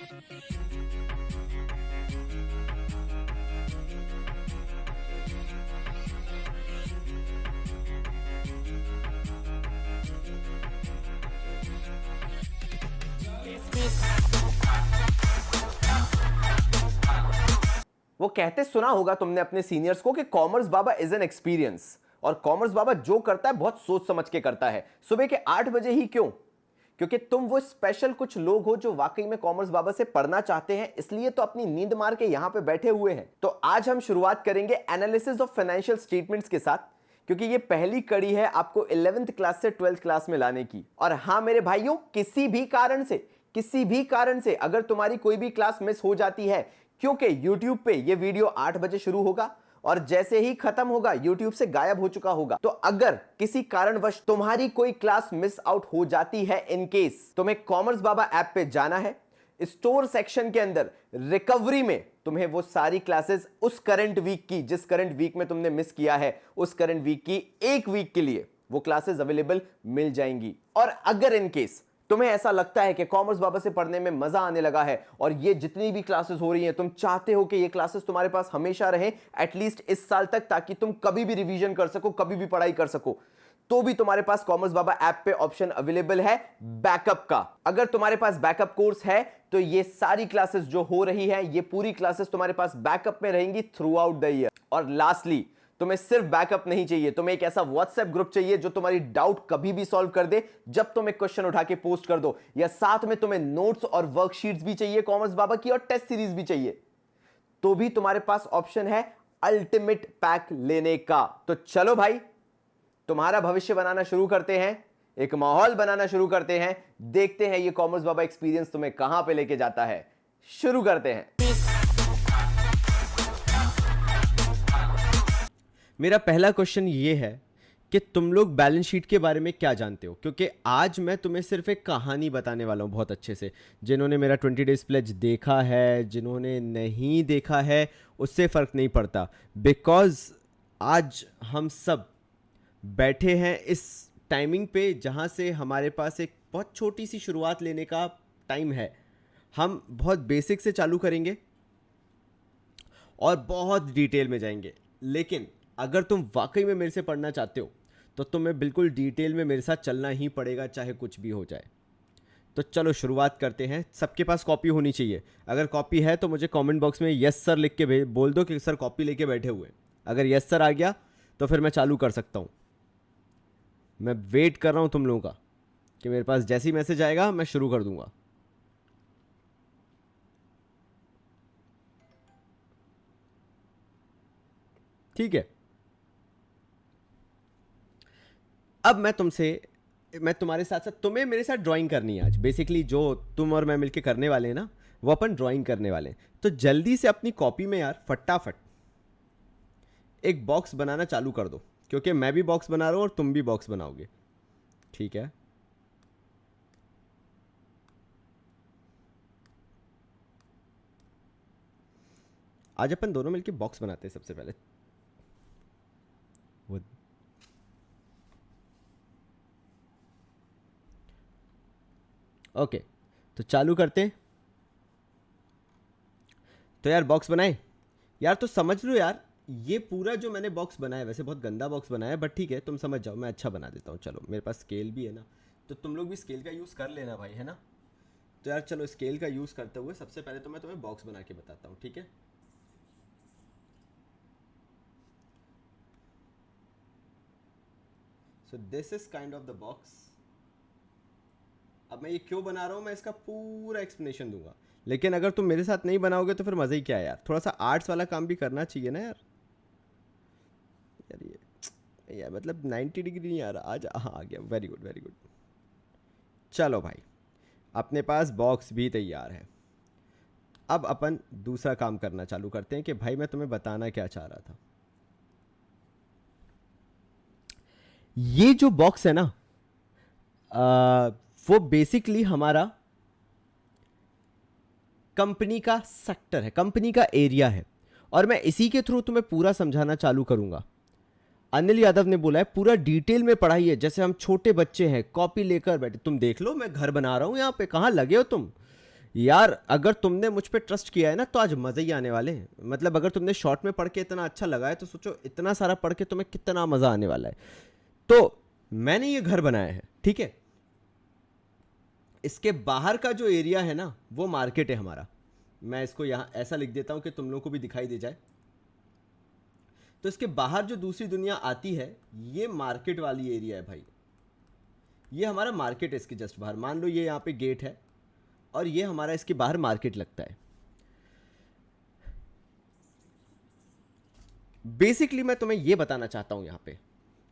वो कहते सुना होगा तुमने अपने सीनियर्स को कि commerce Baba is an experience, और कॉमर्स बाबा जो करता है बहुत सोच समझ के करता है। सुबह के 8 बजे ही क्यों? क्योंकि तुम वो स्पेशल कुछ लोग हो जो वाकई में कॉमर्स बाबा से पढ़ना चाहते हैं, इसलिए तो अपनी नींद मार के यहां पे बैठे हुए हैं। तो आज हम शुरुआत करेंगे एनालिसिस ऑफ फाइनेंशियल स्टेटमेंट्स के साथ, क्योंकि ये पहली कड़ी है आपको 11th क्लास से 12th क्लास में लाने की। और हां मेरे भाइयों, किसी भी कारण से अगर तुम्हारी कोई भी क्लास मिस हो जाती है, क्योंकि YouTube पे ये वीडियो 8 बजे शुरू होगा और जैसे ही खत्म होगा YouTube से गायब हो चुका होगा। तो अगर किसी कारणवश तुम्हारी कोई क्लास मिस आउट हो जाती है, इन केस तुम्हें कॉमर्स बाबा ऐप पे जाना है, स्टोर सेक्शन के अंदर रिकवरी में तुम्हें वो सारी क्लासेस उस करंट वीक की, जिस करंट वीक में तुमने मिस किया है, उस करंट वीक की एक वीक के लिए वो क्लासेस अवेलेबल मिल जाएंगी। और अगर इन केस तुम्हें ऐसा लगता है कि कॉमर्स बाबा से पढ़ने में मजा आने लगा है और ये जितनी भी क्लासेस हो रही हैं तुम चाहते हो कि ये क्लासेस तुम्हारे पास हमेशा रहें, एटलीस्ट इस साल तक, ताकि तुम कभी भी रिवीजन कर सको, कभी भी पढ़ाई कर सको, तो भी तुम्हारे पास कॉमर्स बाबा ऐप पे ऑप्शन अवेलेबल है बैकअप का। अगर तुम्हारे पास बैकअप कोर्स है तो ये सारी क्लासेस जो हो रही है, ये पूरी क्लासेस तुम्हारे पास बैकअप में रहेंगी थ्रू आउट द ईयर। और लास्टली, तुम्हें सिर्फ बैकअप नहीं चाहिए, तुम्हें एक ऐसा व्हाट्सएप ग्रुप चाहिए जो तुम्हारी डाउट कभी भी सॉल्व कर दे जब तुम एक क्वेश्चन उठा के पोस्ट कर दो, या साथ में तुम्हें नोट्स और वर्कशीट्स भी चाहिए कॉमर्स बाबा की, और टेस्ट सीरीज भी चाहिए, तो भी तुम्हारे पास ऑप्शन है अल्टीमेट पैक लेने का। तो चलो भाई, तुम्हारा भविष्य बनाना शुरू करते हैं, एक माहौल बनाना शुरू करते हैं, देखते हैं ये कॉमर्स बाबा एक्सपीरियंस तुम्हें कहां पे लेके जाता है। शुरू करते हैं। मेरा पहला क्वेश्चन ये है कि तुम लोग बैलेंस शीट के बारे में क्या जानते हो, क्योंकि आज मैं तुम्हें सिर्फ एक कहानी बताने वाला हूँ बहुत अच्छे से। जिन्होंने मेरा 20 डेज प्लेज देखा है, जिन्होंने नहीं देखा है, उससे फ़र्क नहीं पड़ता, बिकॉज आज हम सब बैठे हैं इस टाइमिंग पे जहाँ से हमारे पास एक बहुत छोटी सी शुरुआत लेने का टाइम है। हम बहुत बेसिक से चालू करेंगे और बहुत डिटेल में जाएंगे, लेकिन अगर तुम वाकई में मेरे से पढ़ना चाहते हो तो तुम्हें बिल्कुल डिटेल में मेरे साथ चलना ही पड़ेगा, चाहे कुछ भी हो जाए। तो चलो शुरुआत करते हैं। सबके पास कॉपी होनी चाहिए। अगर कॉपी है तो मुझे कमेंट बॉक्स में यस सर लिख के बोल दो कि सर कॉपी लेके बैठे हुए। अगर यस सर आ गया तो फिर मैं चालू कर सकता हूँ। मैं वेट कर रहा हूँ तुम लोगों का कि मेरे पास जैसी मैसेज आएगा मैं शुरू कर दूंगा। ठीक है, अब मैं तुम्हारे साथ साथ तुम्हें मेरे साथ ड्राइंग करनी है आज। बेसिकली जो तुम और मैं मिलके करने वाले हैं ना, वो अपन ड्राइंग करने वाले हैं। तो जल्दी से अपनी कॉपी में यार फटाफट एक बॉक्स बनाना चालू कर दो, क्योंकि मैं भी बॉक्स बना रहा हूँ और तुम भी बॉक्स बनाओगे। ठीक है, आज अपन दोनों मिलके बॉक्स बनाते हैं सबसे पहले। वो ओके, तो चालू करते हैं। तो यार बॉक्स बनाए यार, तो समझ लो यार, ये पूरा जो मैंने बॉक्स बनाया, वैसे बहुत गंदा बॉक्स बनाया है, बट ठीक है तुम समझ जाओ, मैं अच्छा बना देता हूँ। चलो, मेरे पास स्केल भी है ना, तो तुम लोग भी स्केल का यूज़ कर लेना भाई, है ना। तो यार चलो, स्केल का यूज़ करते हुए सबसे पहले तो मैं तुम्हें बॉक्स बना के बताता हूँ, ठीक है। So this is kind of the box. अब मैं ये क्यों बना रहा हूँ, मैं इसका पूरा एक्सप्लेनेशन दूंगा, लेकिन अगर तुम मेरे साथ नहीं बनाओगे तो फिर मज़ा ही क्या है यार। थोड़ा सा आर्ट्स वाला काम भी करना चाहिए ना यार। यार ये यार मतलब 90 डिग्री नहीं आ रहा आज। हाँ आ गया, वेरी गुड वेरी गुड। चलो भाई, अपने पास बॉक्स भी तैयार है। अब अपन दूसरा काम करना चालू करते हैं कि भाई मैं तुम्हें बताना क्या चाह रहा था। ये जो बॉक्स है ना, वो बेसिकली हमारा कंपनी का सेक्टर है, कंपनी का एरिया है, और मैं इसी के थ्रू तुम्हें पूरा समझाना चालू करूंगा। अनिल यादव ने बोला है पूरा डिटेल में पढ़ाइए, जैसे हम छोटे बच्चे हैं, कॉपी लेकर बैठे। तुम देख लो, मैं घर बना रहा हूं यहाँ पे, कहाँ लगे हो तुम। यार अगर तुमने मुझ पे ट्रस्ट किया है ना तो आज मज़े ही आने वाले हैं। मतलब अगर तुमने शॉर्ट में पढ़ के इतना अच्छा लगा है तो सोचो इतना सारा पढ़ के तुम्हें कितना मज़ा आने वाला है। तो मैंने ये घर बनाया है, ठीक है। इसके बाहर का जो एरिया है ना वो मार्केट है हमारा। मैं इसको यहाँ ऐसा लिख देता हूँ कि तुम लोगों को भी दिखाई दे जाए। तो इसके बाहर जो दूसरी दुनिया आती है ये मार्केट वाली एरिया है भाई। ये हमारा मार्केट है इसके जस्ट बाहर। मान लो ये यहाँ पे गेट है और ये हमारा इसके बाहर मार्केट लगता है। बेसिकली मैं तुम्हें ये बताना चाहता हूँ यहाँ पे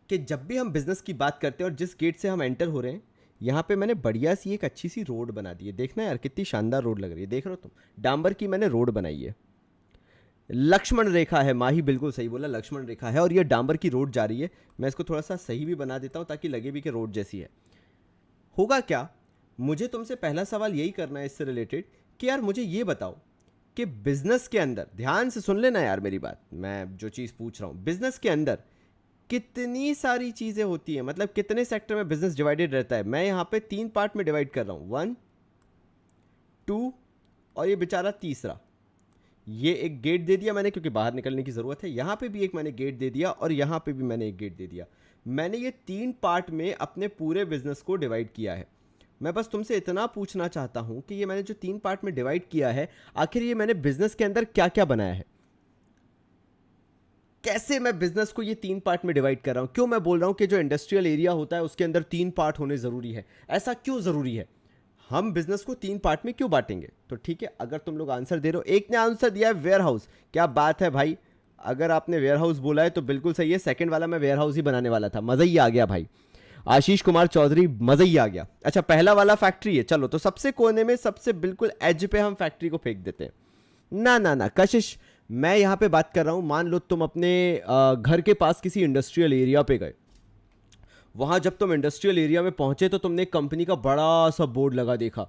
कि जब भी हम बिजनेस की बात करते हैं और जिस गेट से हम एंटर हो रहे हैं यहाँ पे मैंने बढ़िया सी एक अच्छी सी रोड बना दी है। देखना यार कितनी शानदार रोड लग रही है, देख रहे हो तुम। डांबर की मैंने रोड बनाई है। लक्ष्मण रेखा है, माही बिल्कुल सही बोला, लक्ष्मण रेखा है और ये डांबर की रोड जा रही है। मैं इसको थोड़ा सा सही भी बना देता हूँ ताकि लगे भी कि रोड जैसी है। होगा क्या, मुझे तुमसे पहला सवाल यही करना है इससे रिलेटेड कि यार मुझे ये बताओ कि बिजनेस के अंदर, ध्यान से सुन लेना यार मेरी बात, मैं जो चीज़ पूछ रहा हूँ, बिजनेस के अंदर कितनी सारी चीज़ें होती हैं, मतलब कितने सेक्टर में बिजनेस डिवाइडेड रहता है। मैं यहाँ पे 3 पार्ट में डिवाइड कर रहा हूँ, 1 2 और ये बेचारा तीसरा। ये एक गेट दे दिया मैंने क्योंकि बाहर निकलने की ज़रूरत है। यहाँ पे भी एक मैंने गेट दे दिया और यहाँ पे भी मैंने एक गेट दे दिया। मैंने ये 3 पार्ट में अपने पूरे बिजनेस को डिवाइड किया है। मैं बस तुमसे इतना पूछना चाहता हूँ कि ये मैंने जो 3 पार्ट में डिवाइड किया है, आखिर ये मैंने बिजनेस के अंदर क्या क्या बनाया है, कैसे मैं बिजनेस को ये 3 पार्ट में डिवाइड कर रहा हूं। क्यों मैं बोल रहा हूं कि जो इंडस्ट्रियल एरिया होता है उसके अंदर 3 पार्ट होने जरूरी है। ऐसा क्यों जरूरी है, हम बिजनेस को 3 पार्ट में क्यों बांटेंगे। तो ठीक है, अगर तुम लोग आंसर दे रहे हो, एक ने आंसर दिया है वेयर हाउस, क्या बात है भाई। अगर आपने वेयर हाउस बोला है तो बिल्कुल सही है। सेकंड वाला मैं वेयर हाउस ही बनाने वाला था, मजा ही आ गया भाई। आशीष कुमार चौधरी, मजा ही आ गया। अच्छा, पहला वाला फैक्ट्री है, चलो तो सबसे कोने में सबसे बिल्कुल एज पे हम फैक्ट्री को फेंक देते हैं। ना ना ना कशिश, मैं यहाँ पे बात कर रहा हूँ, मान लो तुम अपने घर के पास किसी इंडस्ट्रियल एरिया पे गए। वहाँ जब तुम इंडस्ट्रियल एरिया में पहुँचे तो तुमने एक कंपनी का बड़ा सा बोर्ड लगा देखा।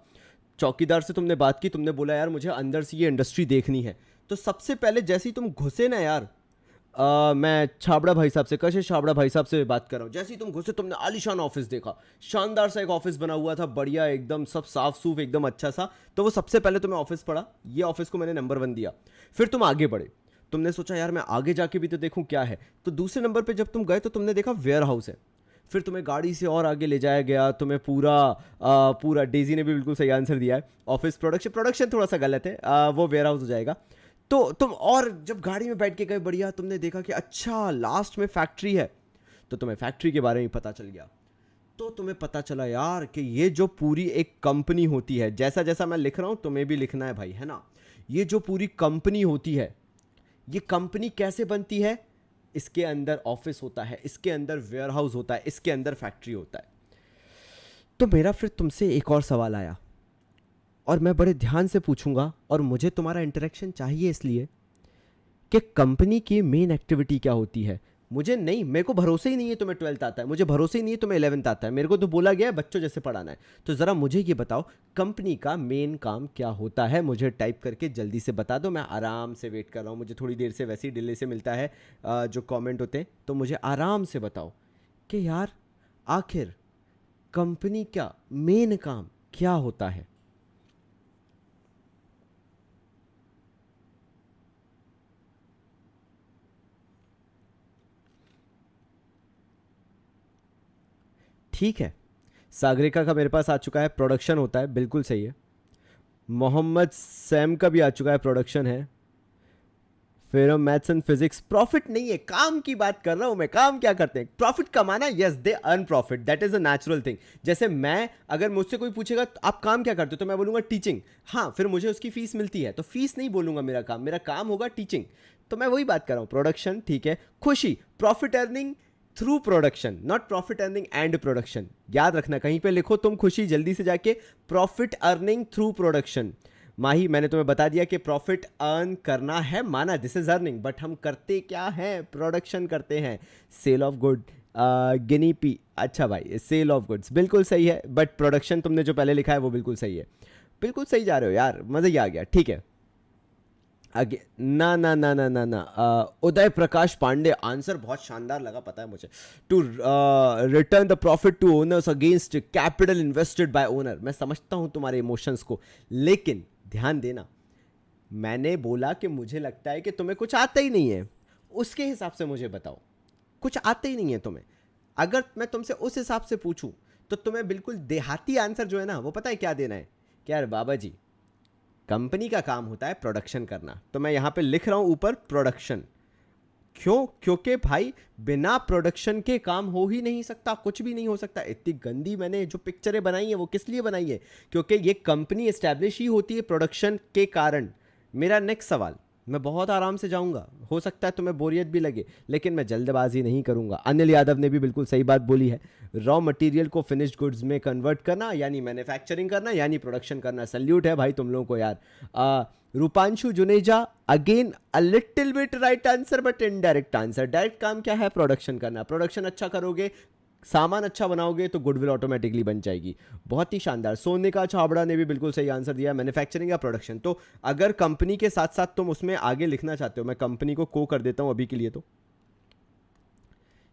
चौकीदार से तुमने बात की, तुमने बोला यार मुझे अंदर से ये इंडस्ट्री देखनी है। तो सबसे पहले जैसे ही तुम घुसे ना यार, मैं छाबड़ा भाई साहब से, कशिश छाबड़ा भाई साहब से बात कर रहा हूँ, जैसे ही तुम घुसे तुमने आलीशान ऑफिस देखा। शानदार सा एक ऑफिस बना हुआ था, बढ़िया एकदम, सब साफ सूफ एकदम अच्छा सा। तो वो सबसे पहले तुम्हें ऑफिस पड़ा, ये ऑफिस को मैंने नंबर 1 दिया। फिर तुम आगे बढ़े, तुमने सोचा यार मैं आगे जाके भी तो देखूं क्या है। तो दूसरे नंबर पे जब तुम गए तो तुमने देखा वेयर हाउस है। फिर तुम्हें गाड़ी से और आगे ले जाया गया, तुम्हें पूरा डेजी ने भी बिल्कुल सही आंसर दिया है। ऑफिस प्रोडक्शन थोड़ा सा गलत है, वो वेयर हाउस हो जाएगा। तो तुम और जब गाड़ी में बैठ के गए, बढ़िया, तुमने देखा कि अच्छा लास्ट में फैक्ट्री है। तो तुम्हें फैक्ट्री के बारे में पता चल गया। तो तुम्हें पता चला यार कि ये जो पूरी एक कंपनी होती है, जैसा जैसा मैं लिख रहा हूं तुम्हें भी लिखना है भाई, है ना। ये जो पूरी कंपनी होती है, ये कंपनी कैसे बनती है, इसके अंदर ऑफिस होता है, इसके अंदर वेयर हाउस होता है, इसके अंदर फैक्ट्री होता है। तो मेरा फिर तुमसे एक और सवाल आया और मैं बड़े ध्यान से पूछूंगा और मुझे तुम्हारा इंटरेक्शन चाहिए इसलिए कि कंपनी की मेन एक्टिविटी क्या होती है। मुझे नहीं, मेरे को भरोसे ही नहीं है तुम्हें 12th आता है, मुझे भरोसे ही नहीं है तुम्हें 11th आता है। मेरे को तो बोला गया है बच्चों जैसे पढ़ाना है। तो ज़रा मुझे ये बताओ कंपनी का मेन काम क्या होता है, मुझे टाइप करके जल्दी से बता दो। मैं आराम से वेट कर रहा हूँ, मुझे थोड़ी देर से वैसे ही डिले से मिलता है जो कमेंट होते हैं। तो मुझे आराम से बताओ कि यार आखिर कंपनी का मेन काम क्या होता है। ठीक है, सागरिका का मेरे पास आ चुका है, प्रोडक्शन होता है, बिल्कुल सही है। मोहम्मद सैम का भी आ चुका है, प्रोडक्शन है। फिर हम मैथ्स एंड फिजिक्स, प्रॉफिट नहीं है, काम की बात कर रहा हूं मैं। काम क्या करते हैं, प्रॉफिट कमाना। Yes, they earn profit, that is a natural thing. जैसे मैं, अगर मुझसे कोई पूछेगा तो आप काम क्या करते हो, तो मैं बोलूंगा टीचिंग। हाँ, फिर मुझे उसकी फीस मिलती है, तो फीस नहीं बोलूंगा मेरा काम होगा टीचिंग। तो मैं वही बात कर रहा हूं, प्रोडक्शन, ठीक है। खुशी, profit earning through production, not profit earning and production. याद रखना, कहीं पे लिखो तुम खुशी जल्दी से जाके, प्रॉफिट अर्निंग थ्रू प्रोडक्शन। माही, मैंने तुम्हें बता दिया कि प्रॉफिट अर्न करना है, माना दिस इज अर्निंग, बट हम करते क्या हैं, प्रोडक्शन करते हैं। Sale of good, guinea pig, अच्छा भाई, सेल ऑफ गुड्स बिल्कुल सही है, बट प्रोडक्शन तुमने जो पहले लिखा है वो बिल्कुल सही है। बिल्कुल सही जा रहे हो यार, मज़ा ही आ गया, ठीक है। आगे ना ना ना ना ना ना उदय प्रकाश पांडे, आंसर बहुत शानदार लगा, पता है मुझे। To return the profit to owners against capital invested by owner. मैं समझता हूं तुम्हारे इमोशंस को, लेकिन ध्यान देना, मैंने बोला कि मुझे लगता है कि तुम्हें कुछ आता ही नहीं है, उसके हिसाब से मुझे बताओ। कुछ आता ही नहीं है तुम्हें। अगर मैं तुमसे उस हिसाब से पूछूं तो तुम्हें बिल्कुल देहाती आंसर जो है ना, वो पता है क्या देना है कि यार बाबा जी, कंपनी का काम होता है प्रोडक्शन करना, तो मैं यहां पे लिख रहा हूं ऊपर प्रोडक्शन। क्यों? क्योंकि भाई बिना प्रोडक्शन के काम हो ही नहीं सकता, कुछ भी नहीं हो सकता। इतनी गंदी मैंने जो पिक्चरें बनाई है वो किस लिए बनाई है? क्योंकि ये कंपनी एस्टैब्लिश ही होती है प्रोडक्शन के कारण। मेरा नेक्स्ट सवाल, मैं बहुत आराम से जाऊंगा, हो सकता है तुम्हें बोरियत भी लगे, लेकिन मैं जल्दबाजी नहीं करूंगा। अनिल यादव ने भी बिल्कुल सही बात बोली है। रॉ मटेरियल को फिनिश्ड गुड्स में कन्वर्ट करना यानी मैन्युफैक्चरिंग करना यानी प्रोडक्शन करना। सल्यूट है भाई तुम लोगों को यार। Rupanshu Juneja, again a little bit right answer but indirect answer. Direct काम क्या है? प्रोडक्शन करना। प्रोडक्शन अच्छा करोगे, सामान अच्छा बनाओगे तो गुडविल ऑटोमेटिकली बन जाएगी। बहुत ही शानदार। सोनिका छाबड़ा ने भी बिल्कुल सही आंसर दिया, मैन्युफैक्चरिंग या प्रोडक्शन। तो अगर कंपनी के साथ साथ तुम उसमें आगे लिखना चाहते हो, मैं कंपनी को कर देता हूं अभी के लिए। तो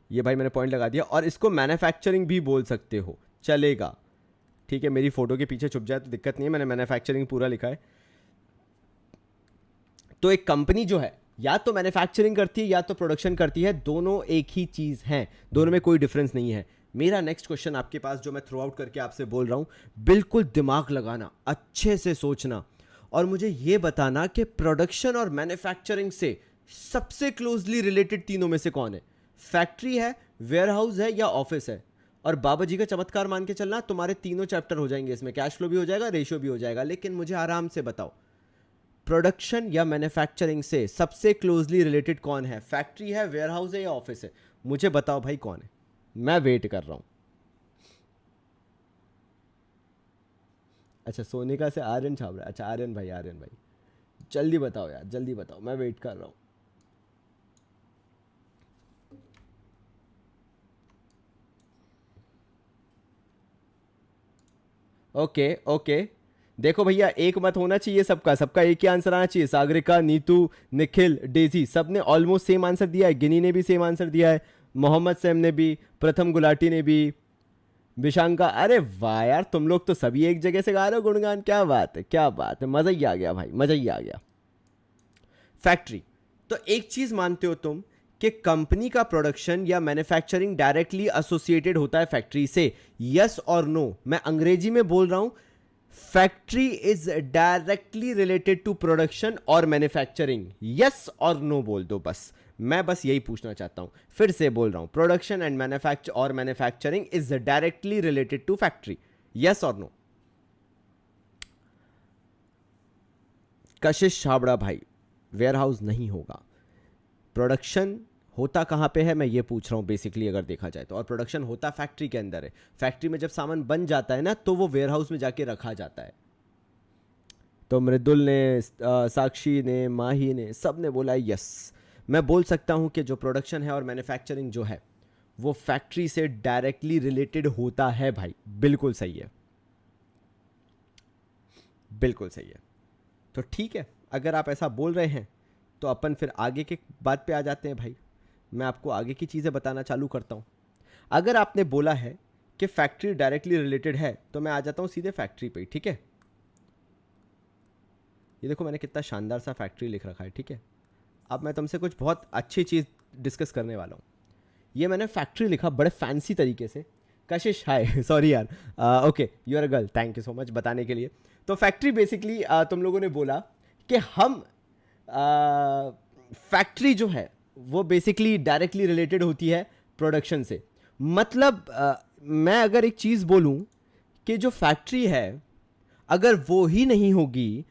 ये भाई मैंने पॉइंट लगा दिया, और इसको मैन्युफैक्चरिंग भी बोल सकते हो, चलेगा। ठीक है, मेरी फोटो के पीछे छुप जाए तो दिक्कत नहीं है, मैंने मैन्युफैक्चरिंग पूरा लिखा है। तो एक कंपनी जो है या तो मैन्युफैक्चरिंग करती है या तो प्रोडक्शन करती है, दोनों एक ही चीज है, दोनों में कोई डिफरेंस नहीं है। मेरा नेक्स्ट क्वेश्चन आपके पास जो मैं थ्रू आउट करके आपसे बोल रहा हूं, बिल्कुल दिमाग लगाना, अच्छे से सोचना, और मुझे यह बताना कि प्रोडक्शन और मैन्युफैक्चरिंग से सबसे क्लोजली रिलेटेड तीनों में से कौन है? फैक्ट्री है, वेयरहाउस है, या ऑफिस है? और बाबा जी का चमत्कार मान के चलना, तुम्हारे तीनों चैप्टर हो जाएंगे इसमें, कैश फ्लो भी हो जाएगा, रेशियो भी हो जाएगा। लेकिन मुझे आराम से बताओ, प्रोडक्शन या मैन्युफैक्चरिंग से सबसे क्लोजली रिलेटेड कौन है? फैक्ट्री है, वेयरहाउस है, या ऑफिस है? मुझे बताओ भाई कौन है, मैं वेट कर रहा हूं। अच्छा, सोनिका से आर्यन छाबड़ा। अच्छा आर्यन भाई, आर्यन भाई जल्दी बताओ यार, जल्दी बताओ, मैं वेट कर रहा हूं। ओके ओके, देखो भैया, एक मत होना चाहिए सबका, सबका एक ही आंसर आना चाहिए। सागरिका, नीतू, निखिल, डेजी, सब ने ऑलमोस्ट सेम आंसर दिया है। गिनी ने भी सेम आंसर दिया है, मोहम्मद सैम ने भी, प्रथम गुलाटी ने भी, विशांका। अरे वाह यार, तुम लोग तो सभी एक जगह से गा रहे हो गुणगान, क्या बात है, क्या बात है, मजा ही आ गया भाई, मजा ही आ गया। फैक्ट्री, तो एक चीज मानते हो तुम कि कंपनी का प्रोडक्शन या मैन्युफैक्चरिंग डायरेक्टली एसोसिएटेड होता है फैक्ट्री से? यस और नो? मैं अंग्रेजी में बोल रहा हूं, factory is directly related to production और मैन्युफैक्चरिंग। यस और नो बोल दो बस, मैं बस यही पूछना चाहता हूं। फिर से बोल रहा हूं, production and manufacturing is directly related to factory. Yes और नो? कशिश छाबड़ा भाई, वेयरहाउस नहीं होगा। प्रोडक्शन होता कहां पे है मैं ये पूछ रहा हूं बेसिकली, अगर देखा जाए तो। और प्रोडक्शन होता फैक्ट्री के अंदर है। फैक्ट्री में जब सामान बन जाता है ना, तो वो वेयरहाउस में जाके रखा जाता है। तो मृदुल ने, साक्षी ने, माही ने, सब ने बोला यस। मैं बोल सकता हूं कि जो प्रोडक्शन है और मैन्युफैक्चरिंग जो है वो फैक्ट्री से डायरेक्टली रिलेटेड होता है भाई। बिल्कुल सही है, बिल्कुल सही है। तो ठीक है, अगर आप ऐसा बोल रहे हैं तो अपन फिर आगे के बात पे आ जाते हैं भाई। मैं आपको आगे की चीज़ें बताना चालू करता हूँ। अगर आपने बोला है कि फैक्ट्री डायरेक्टली रिलेटेड है, तो मैं आ जाता हूँ सीधे फैक्ट्री पे। ठीक है, ये देखो मैंने कितना शानदार सा फैक्ट्री लिख रखा है। ठीक है, अब मैं तुमसे कुछ बहुत अच्छी चीज़ डिस्कस करने वाला हूँ। ये मैंने फैक्ट्री लिखा बड़े फैंसी तरीके से। कशिश हाय, सॉरी यार, okay you are a girl, thank you so much बताने के लिए। तो फैक्ट्री बेसिकली तुम लोगों ने बोला कि हम फैक्ट्री जो है वो बेसिकली डायरेक्टली रिलेटेड होती है प्रोडक्शन से। मतलब मैं अगर एक चीज़ बोलूं कि जो फैक्ट्री है अगर वो ही नहीं होगी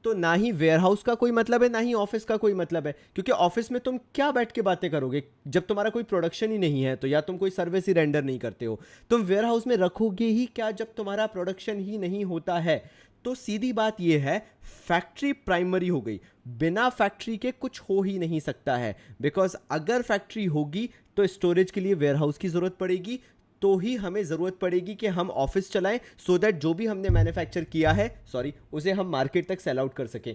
तो ना ही वेयरहाउस का कोई मतलब है, ना ही ऑफिस का कोई मतलब है। क्योंकि ऑफिस में तुम क्या बैठ के बातें करोगे जब तुम्हारा कोई प्रोडक्शन ही नहीं है? तो या तुम कोई सर्विस ही रेंडर नहीं करते हो। तुम वेयरहाउस में रखोगे ही क्या जब तुम्हारा प्रोडक्शन ही नहीं होता है? तो सीधी बात यह है, फैक्ट्री प्राइमरी हो गई। बिना फैक्ट्री के कुछ हो ही नहीं सकता है। बिकॉज अगर फैक्ट्री होगी तो स्टोरेज के लिए वेयरहाउस की जरूरत पड़ेगी, तो ही हमें ज़रूरत पड़ेगी कि हम ऑफिस चलाएं, सो दैट जो भी हमने मैन्युफैक्चर किया है, उसे हम मार्केट तक सेल आउट कर सकें।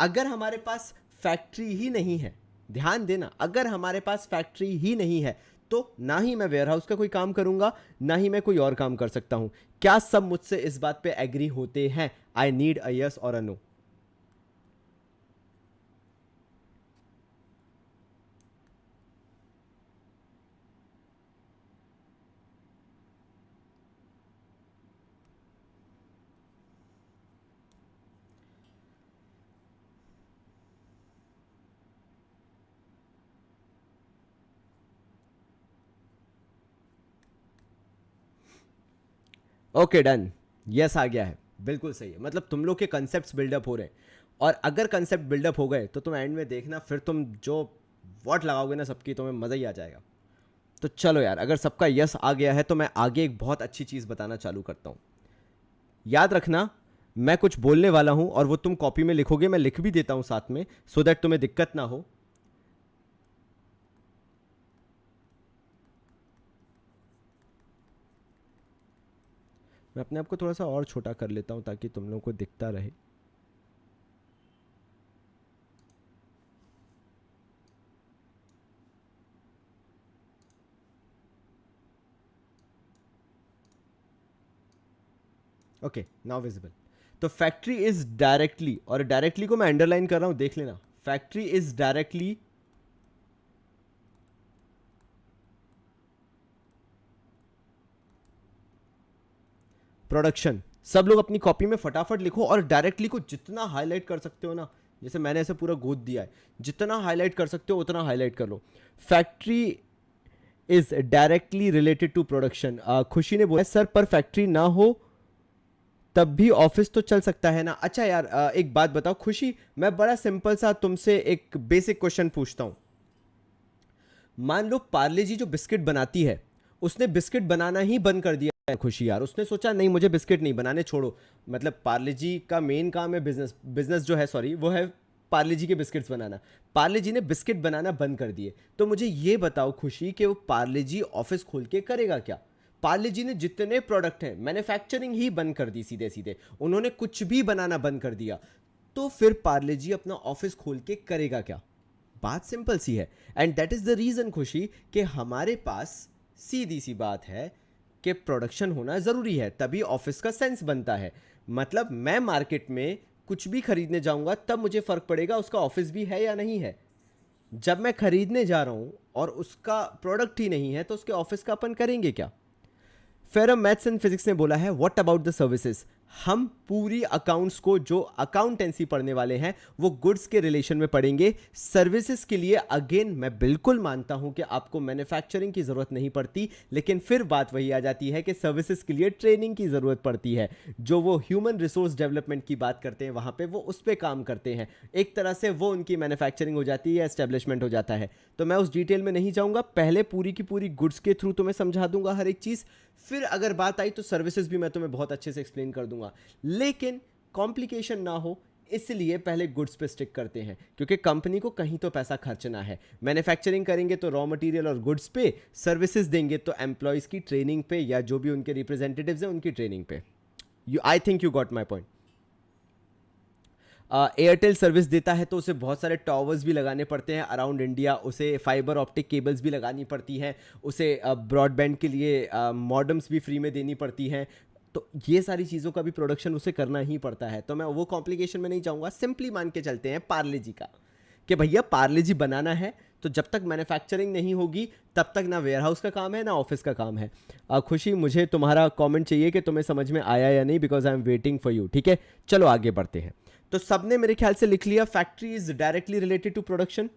अगर हमारे पास फैक्ट्री ही नहीं है, ध्यान देना, अगर हमारे पास फैक्ट्री ही नहीं है तो ना ही मैं वेयरहाउस का कोई काम करूंगा, ना ही मैं कोई और काम कर सकता हूं। क्या सब मुझसे इस बात पे एग्री होते हैं? आई नीड अ यस और a no. Okay done, yes आ गया है, बिल्कुल सही है। मतलब तुम लोग के कंसेप्ट बिल्डअप हो रहे हैं, और अगर कंसेप्ट बिल्डअप हो गए तो तुम एंड में देखना, फिर तुम जो वॉट लगाओगे ना सबकी, तुम्हें मज़ा ही आ जाएगा। तो चलो यार, अगर सबका यस आ गया है तो मैं आगे एक बहुत अच्छी चीज़ बताना चालू करता हूँ। याद रखना, मैं कुछ बोलने वाला हूँ और वो तुम कॉपी में लिखोगे, मैं लिख भी देता हूँ साथ में, सो दैट तुम्हें दिक्कत ना हो। मैं अपने आप को थोड़ा सा और छोटा कर लेता हूँ ताकि तुम लोगों को दिखता रहे। Okay, now visible. तो फैक्ट्री इज डायरेक्टली, और डायरेक्टली को मैं अंडरलाइन कर रहा हूं, देख लेना, फैक्ट्री इज डायरेक्टली प्रोडक्शन। सब लोग अपनी कॉपी में फटाफट लिखो, और डायरेक्टली को जितना हाईलाइट कर सकते हो ना, जैसे मैंने ऐसे पूरा गोद दिया है, जितना हाईलाइट कर सकते हो उतना हाईलाइट कर लो। Factory is directly related to production. Khushi ने बोला सर पर फैक्ट्री ना हो तब भी ऑफिस तो चल सकता है ना। अच्छा यार, एक बात बताओ खुशी, मैं बड़ा सिंपल सा तुमसे एक बेसिक क्वेश्चन पूछता हूं। मान लो पार्ले जी जो बिस्किट बनाती है, उसने बिस्किट बनाना ही बंद कर दिया है खुशी यार, उसने सोचा नहीं मुझे बिस्किट नहीं बनाने, छोड़ो। मतलब पार्ले जी का मेन काम है बिजनेस, बिजनेस जो है सॉरी वो है पार्ले जी के बिस्किट्स बनाना। पार्ले जी ने बिस्किट बनाना बंद कर दिए, तो मुझे ये बताओ खुशी कि वो पार्ले जी ऑफिस खोल के करेगा क्या? पार्ले जी ने जितने प्रोडक्ट हैं मैन्युफैक्चरिंग ही बंद कर दी, सीधे सीधे उन्होंने कुछ भी बनाना बंद कर दिया। तो फिर पार्ले जी अपना ऑफिस खोल के करेगा क्या? बात सिंपल सी है, and that is the reason Khushi कि हमारे पास सीधी सी बात है कि प्रोडक्शन होना जरूरी है, तभी ऑफिस का सेंस बनता है। मतलब मैं मार्केट में कुछ भी खरीदने जाऊंगा तब मुझे फर्क पड़ेगा उसका ऑफिस भी है या नहीं है। जब मैं खरीदने जा रहा हूं और उसका प्रोडक्ट ही नहीं है तो उसके ऑफिस का अपन करेंगे क्या? फेरम मैथ्स एंड फिजिक्स ने बोला है व्हाट अबाउट द सर्विसेज। हम पूरी अकाउंट्स को, जो अकाउंटेंसी पढ़ने वाले हैं वो गुड्स के रिलेशन में पढ़ेंगे। सर्विसेज के लिए अगेन मैं बिल्कुल मानता हूं कि आपको मैन्युफैक्चरिंग की जरूरत नहीं पड़ती, लेकिन फिर बात वही आ जाती है कि सर्विसेज के लिए ट्रेनिंग की जरूरत पड़ती है। जो वो ह्यूमन रिसोर्स डेवलपमेंट की बात करते हैं वहां पे वो उस पर काम करते हैं, एक तरह से वो उनकी मैन्युफैक्चरिंग हो जाती है या एस्टेब्लिशमेंट हो जाता है। तो मैं उस डिटेल में नहीं जाऊंगा, पहले पूरी की पूरी गुड्स के थ्रू तुम्हें समझा दूंगा हर एक चीज, फिर अगर बात आई तो सर्विसेज भी मैं तुम्हें बहुत अच्छे से एक्सप्लेन कर दूंगा। लेकिन कॉम्प्लिकेशन ना हो इसलिए पहले गुड्स पे स्टिक करते हैं, क्योंकि कंपनी को कहीं तो पैसा खर्चना है। मैन्युफैक्चरिंग करेंगे तो रॉ मटेरियल और गुड्स पे, सर्विसेज देंगे तो एम्प्लॉयज की ट्रेनिंग पे या जो भी उनके रिप्रेजेंटेटिव्स हैं उनकी ट्रेनिंग पे। You, I think you got my point. Airtel service देता है तो उसे बहुत सारे टावर्स भी लगाने पड़ते हैं अराउंड इंडिया, उसे फाइबर ऑप्टिक केबल्स भी लगानी पड़ती हैं, उसे ब्रॉडबैंड के लिए मॉडम्स भी फ्री में देनी पड़ती हैं। तो ये सारी चीज़ों का भी प्रोडक्शन उसे करना ही पड़ता है। तो मैं वो कॉम्प्लिकेशन में नहीं जाऊँगा, सिंपली मान के चलते हैं पार्ले जी का कि भैया पार्ले जी बनाना है तो जब तक मैन्युफैक्चरिंग नहीं होगी तब तक ना वेयरहाउस का काम है ना ऑफिस का काम है। खुशी, मुझे तुम्हारा कमेंट चाहिए कि तुम्हें समझ में आया या नहीं, because I am waiting for you. ठीक है, चलो आगे बढ़ते हैं। तो सबने मेरे ख्याल से लिख लिया factory is directly related to production,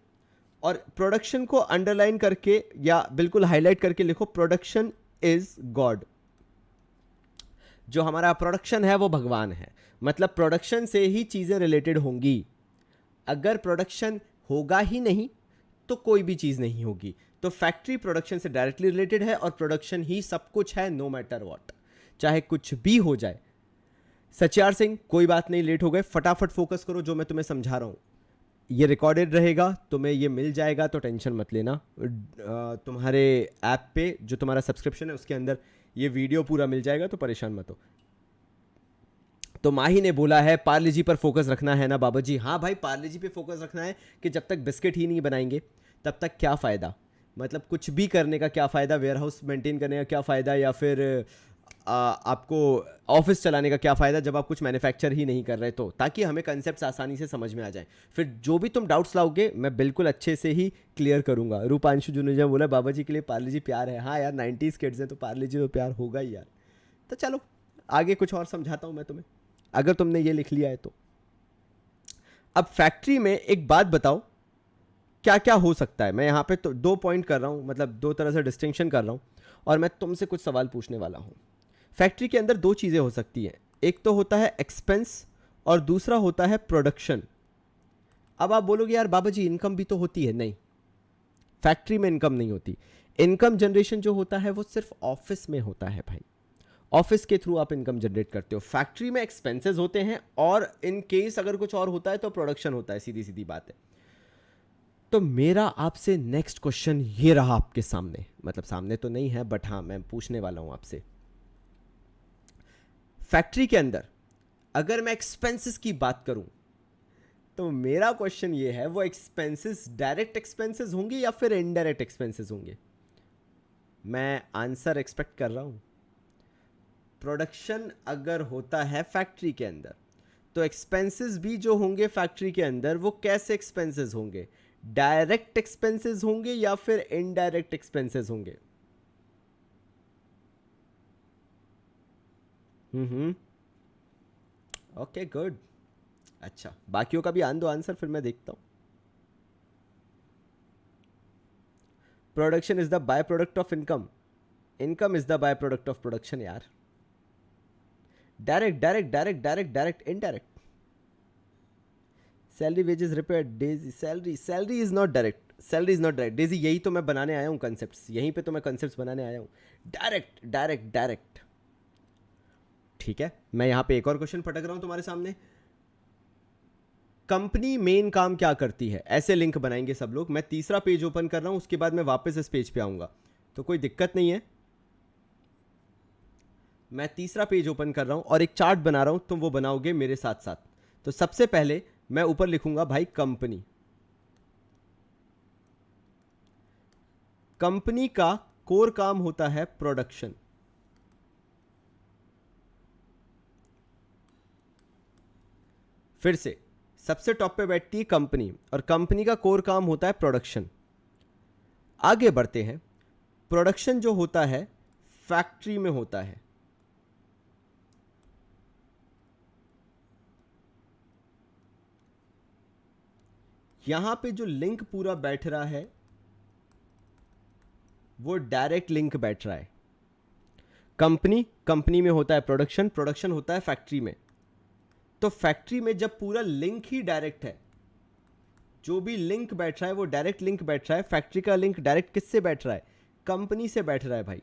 और प्रोडक्शन को अंडरलाइन करके या बिल्कुल हाईलाइट करके लिखो प्रोडक्शन इज गॉड। जो हमारा प्रोडक्शन है वो भगवान है, मतलब प्रोडक्शन से ही चीज़ें रिलेटेड होंगी। अगर प्रोडक्शन होगा ही नहीं तो कोई भी चीज़ नहीं होगी। तो फैक्ट्री प्रोडक्शन से डायरेक्टली रिलेटेड है और प्रोडक्शन ही सब कुछ है, नो मैटर व्हाट, चाहे कुछ भी हो जाए। सचियार सिंह, कोई बात नहीं, लेट हो गए, फटाफट फोकस करो, जो मैं तुम्हें समझा रहा हूँ ये रिकॉर्डेड रहेगा, तुम्हें ये मिल जाएगा तो टेंशन मत लेना। तुम्हारे ऐप पे जो तुम्हारा सब्सक्रिप्शन है उसके अंदर ये वीडियो पूरा मिल जाएगा, तो परेशान मत हो। तो माही ने बोला है पार्ले जी पर फोकस रखना है ना बाबा जी। हाँ भाई, पार्ले जी पे फोकस रखना है कि जब तक बिस्किट ही नहीं बनाएंगे तब तक क्या फ़ायदा। मतलब कुछ भी करने का क्या फ़ायदा, वेयर हाउस मेंटेन करने का क्या फ़ायदा, या फिर आपको ऑफिस चलाने का क्या फ़ायदा जब आप कुछ मैन्युफैक्चर ही नहीं कर रहे। तो ताकि हमें कंसेप्ट आसानी से समझ में आ जाए, फिर जो भी तुम डाउट्स लाओगे मैं बिल्कुल अच्छे से ही क्लियर करूंगा। रूपांशु जुनेजा बोला बाबा जी के लिए पार्ले जी प्यार है। हाँ यार, 90s किड्स हैं तो पार्ले जी तो प्यार होगा ही यार। तो चलो आगे कुछ और समझाता हूँ मैं तुम्हें, अगर तुमने ये लिख लिया है तो। अब फैक्ट्री में एक बात बताओ, क्या क्या हो सकता है। मैं यहाँ पे तो 2 पॉइंट कर रहा हूँ, मतलब 2 तरह से डिस्टिंक्शन कर रहा हूँ, और मैं तुमसे कुछ सवाल पूछने वाला हूँ। फैक्ट्री के अंदर 2 चीज़ें हो सकती हैं, एक तो होता है एक्सपेंस और दूसरा होता है प्रोडक्शन। अब आप बोलोगे यार बाबा जी इनकम भी तो होती है। नहीं, फैक्ट्री में इनकम नहीं होती। इनकम जनरेशन जो होता है वो सिर्फ ऑफिस में होता है भाई, ऑफिस के थ्रू आप इनकम जनरेट करते हो। फैक्ट्री में एक्सपेंसेस होते हैं, और इन केस अगर कुछ और होता है तो प्रोडक्शन होता है, सीधी सीधी बात है। तो मेरा आपसे नेक्स्ट क्वेश्चन ये रहा आपके सामने, मतलब सामने तो नहीं है बट हाँ मैं पूछने वाला हूं आपसे। फैक्ट्री के अंदर अगर मैं एक्सपेंसेस की बात करूं तो मेरा क्वेश्चन ये है, वो एक्सपेंसेस डायरेक्ट एक्सपेंसेस होंगे या फिर इनडायरेक्ट एक्सपेंसेस होंगे। मैं आंसर एक्सपेक्ट कर रहा हूं। प्रोडक्शन अगर होता है फैक्ट्री के अंदर तो एक्सपेंसेस भी जो होंगे फैक्ट्री के अंदर वो कैसे एक्सपेंसेस होंगे, डायरेक्ट एक्सपेंसेस होंगे या फिर इनडायरेक्ट एक्सपेंसेस होंगे। Okay good. अच्छा, बाकियों का भी आन दो आंसर, फिर मैं देखता हूं। Production is the by product of income, income is the by product of production यार। Direct direct direct direct direct indirect. Salary wages repair Daisy, salary is not direct, salary is not direct Daisy. यही तो मैं बनाने आया हूँ concepts, यहीं पे तो मैं कंसेप्ट्स बनाने आया हूँ। Direct direct direct. ठीक है, मैं यहां पे एक और क्वेश्चन पटक रहा हूं तुम्हारे सामने। कंपनी मेन काम क्या करती है, ऐसे लिंक बनाएंगे सब लोग। मैं तीसरा पेज ओपन कर रहा हूं, उसके बाद मैं वापस इस पेज पे आऊंगा, तो कोई दिक्कत नहीं है। मैं तीसरा पेज ओपन कर रहा हूं और एक चार्ट बना रहा हूं, तुम वो बनाओगे मेरे साथ साथ। तो सबसे पहले मैं ऊपर लिखूंगा भाई कंपनी। कंपनी का कोर काम होता है प्रोडक्शन। फिर से सबसे टॉप पे बैठती है कंपनी, और कंपनी का कोर काम होता है प्रोडक्शन। आगे बढ़ते हैं। प्रोडक्शन जो होता है फैक्ट्री में होता है। यहां पे जो लिंक पूरा बैठ रहा है वो डायरेक्ट लिंक बैठ रहा है। कंपनी में होता है प्रोडक्शन, प्रोडक्शन होता है फैक्ट्री में। तो फैक्ट्री में जब पूरा लिंक ही डायरेक्ट है, जो भी लिंक बैठ रहा है वो डायरेक्ट लिंक बैठ रहा है। फैक्ट्री का लिंक डायरेक्ट किससे बैठ रहा है, कंपनी से बैठ रहा है भाई।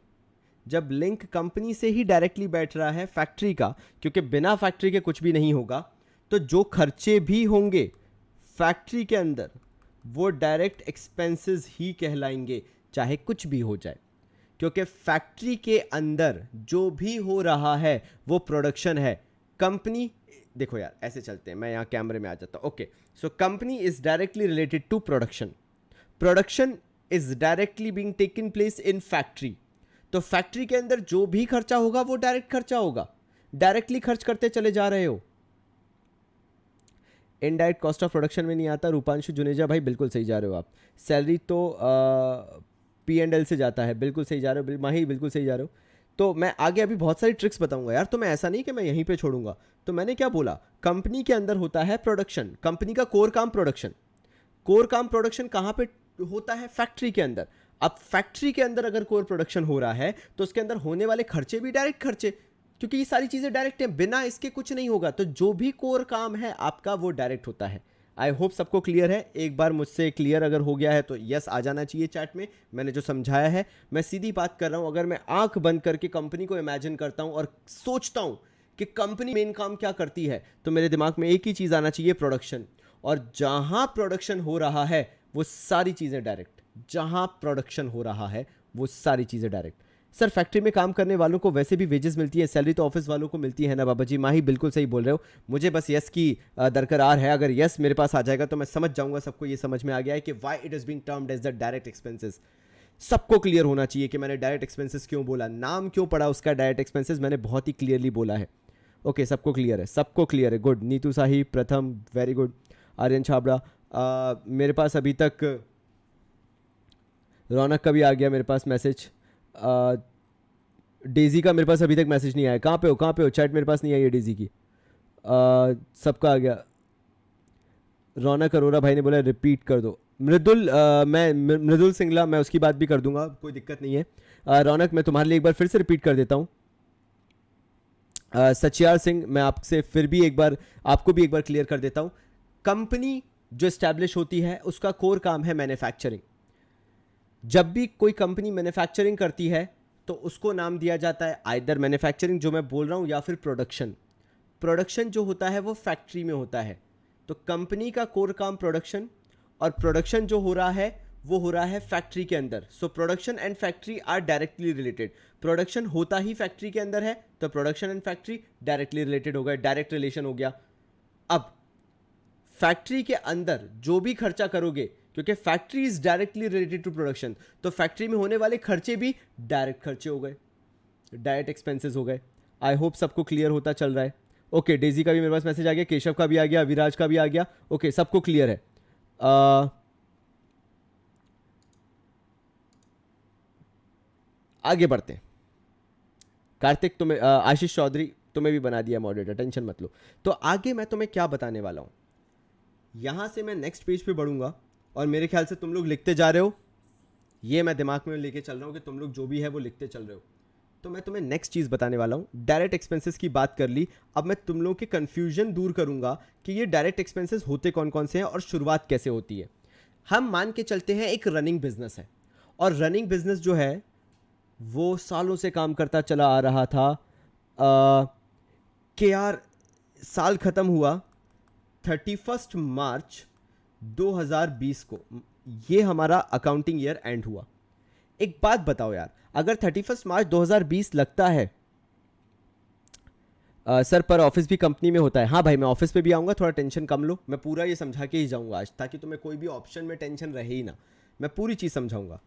जब लिंक कंपनी से ही डायरेक्टली बैठ रहा है फैक्ट्री का, क्योंकि बिना फैक्ट्री के कुछ भी नहीं होगा, तो जो खर्चे भी होंगे फैक्ट्री के अंदर वो डायरेक्ट एक्सपेंसेस ही कहलाएंगे, चाहे कुछ भी हो जाए। क्योंकि फैक्ट्री के अंदर जो भी हो रहा है वो प्रोडक्शन है। कंपनी, देखो यार ऐसे चलते हैं, मैं यहां कैमरे में आ जाता हूं। Okay, so company is directly related to production, production is directly being taken place in factory. तो फैक्ट्री के अंदर जो भी खर्चा होगा वो डायरेक्ट खर्चा होगा, डायरेक्टली खर्च करते चले जा रहे हो। इनडायरेक्ट कॉस्ट ऑफ प्रोडक्शन में नहीं आता। रूपांशु जुनेजा भाई बिल्कुल सही जा रहे हो आप। सैलरी तो P&L से जाता है, बिल्कुल सही जा रहे हो। माही बिल्कुल सही जा रहे हो। तो मैं आगे अभी बहुत सारी ट्रिक्स बताऊंगा यार, तो मैं ऐसा नहीं कि मैं यहीं पे छोड़ूंगा। तो मैंने क्या बोला, कंपनी के अंदर होता है प्रोडक्शन, कंपनी का कोर काम प्रोडक्शन। कोर काम प्रोडक्शन कहां पे होता है, फैक्ट्री के अंदर। अब फैक्ट्री के अंदर अगर कोर प्रोडक्शन हो रहा है तो उसके अंदर होने वाले खर्चे भी डायरेक्ट खर्चे, क्योंकि ये सारी चीजें डायरेक्ट हैं, बिना इसके कुछ नहीं होगा। तो जो भी कोर काम है आपका वो डायरेक्ट होता है। आई होप सबको क्लियर है। एक बार मुझसे क्लियर अगर हो गया है तो यस आ जाना चाहिए चैट में। मैंने जो समझाया है, मैं सीधी बात कर रहा हूं। अगर मैं आंख बंद करके कंपनी को इमेजिन करता हूं और सोचता हूं कि कंपनी मेन काम क्या करती है, तो मेरे दिमाग में एक ही चीज आना चाहिए, प्रोडक्शन। और जहां प्रोडक्शन हो रहा है वो सारी चीजें डायरेक्ट, जहां प्रोडक्शन हो रहा है वो सारी चीजें डायरेक्ट। सर फैक्ट्री में काम करने वालों को वैसे भी वेजेस मिलती है, सैलरी तो ऑफिस वालों को मिलती है ना बाबा जी। माही बिल्कुल सही बोल रहे हो, मुझे बस यस की दरकार है। अगर यस मेरे पास आ जाएगा तो मैं समझ जाऊंगा, सबको ये समझ में आ गया है कि why it is being termed as the direct expenses. सबको क्लियर होना चाहिए कि मैंने डायरेक्ट एक्सपेंसेस क्यों बोला, नाम क्यों पड़ा उसका डायरेक्ट एक्सपेंसेस, मैंने बहुत ही क्लियरली बोला है। ओके सबको क्लियर है, सबको क्लियर है, गुड। नीतू साही प्रथम, वेरी गुड। आर्यन छाबड़ा, मेरे पास अभी तक रौनक का भी आ गया मेरे पास मैसेज, डेजी का मेरे पास अभी तक मैसेज नहीं आया। कहाँ पे हो, कहाँ पे हो? चैट मेरे पास नहीं आई है डेजी की। सबका आ गया। रौनक अरोरा भाई ने बोला रिपीट कर दो। मृदुल मृदुल सिंगला, मैं उसकी बात भी कर दूंगा, कोई दिक्कत नहीं है। रौनक मैं तुम्हारे लिए एक बार फिर से रिपीट कर देता हूँ। सचियार सिंह, मैं आपसे फिर भी एक बार, आपको भी एक बार क्लियर कर देता हूँ। कंपनी जो एस्टैब्लिश होती है उसका कोर काम है मैन्युफैक्चरिंग। जब भी कोई कंपनी मैन्युफैक्चरिंग करती है तो उसको नाम दिया जाता है आइदर मैन्युफैक्चरिंग जो मैं बोल रहा हूँ, या फिर प्रोडक्शन। प्रोडक्शन जो होता है वो फैक्ट्री में होता है, तो कंपनी का कोर काम प्रोडक्शन, और प्रोडक्शन जो हो रहा है वो हो रहा है फैक्ट्री के अंदर। So production and factory are directly related. Production होता ही फैक्ट्री के अंदर है, तो production and factory directly related हो गए, डायरेक्ट रिलेशन हो गया। अब फैक्ट्री के अंदर जो भी खर्चा करोगे, क्योंकि factory is directly related to production, तो फैक्ट्री में होने वाले खर्चे भी डायरेक्ट खर्चे हो गए, डायरेक्ट एक्सपेंसेस हो गए। आई होप सबको क्लियर होता चल रहा है। ओके डेजी का भी मेरे पास मैसेज आ गया, केशव का भी आ गया, विराज का भी आ गया। ओके सबको क्लियर है। आगे बढ़ते हैं। कार्तिक तुम्हें, आशीष चौधरी तुम्हें भी बना दिया मॉडरेटर, टेंशन मत लो। तो आगे मैं तुम्हें क्या बताने वाला हूं, यहां से मैं नेक्स्ट पेज पे बढ़ूंगा, और मेरे ख्याल से तुम लोग लिखते जा रहे हो, ये मैं दिमाग में लेके चल रहा हूं कि तुम लोग जो भी है वो लिखते चल रहे हो। तो मैं तुम्हें नेक्स्ट चीज़ बताने वाला हूँ। डायरेक्ट एक्सपेंसेस की बात कर ली, अब मैं तुम लोगों के कन्फ्यूजन दूर करूंगा कि ये डायरेक्ट एक्सपेंसेस होते कौन कौन से हैं और शुरुआत कैसे होती है। हम मान के चलते हैं एक रनिंग बिजनेस है, और रनिंग बिजनेस जो है वो सालों से काम करता चला आ रहा था, कि यार साल ख़त्म हुआ 31 मार्च 2020 को, ये हमारा अकाउंटिंग ईयर एंड हुआ। एक बात बताओ यार, अगर 31 मार्च 2020 लगता है, सर पर ऑफिस भी कंपनी में होता है। हाँ भाई मैं ऑफिस पे भी आऊँगा, थोड़ा टेंशन कम लो, मैं पूरा ये समझा के ही जाऊँगा आज, ताकि तुम्हें कोई भी ऑप्शन में टेंशन रहे ही ना, मैं पूरी चीज़ समझाऊँगा।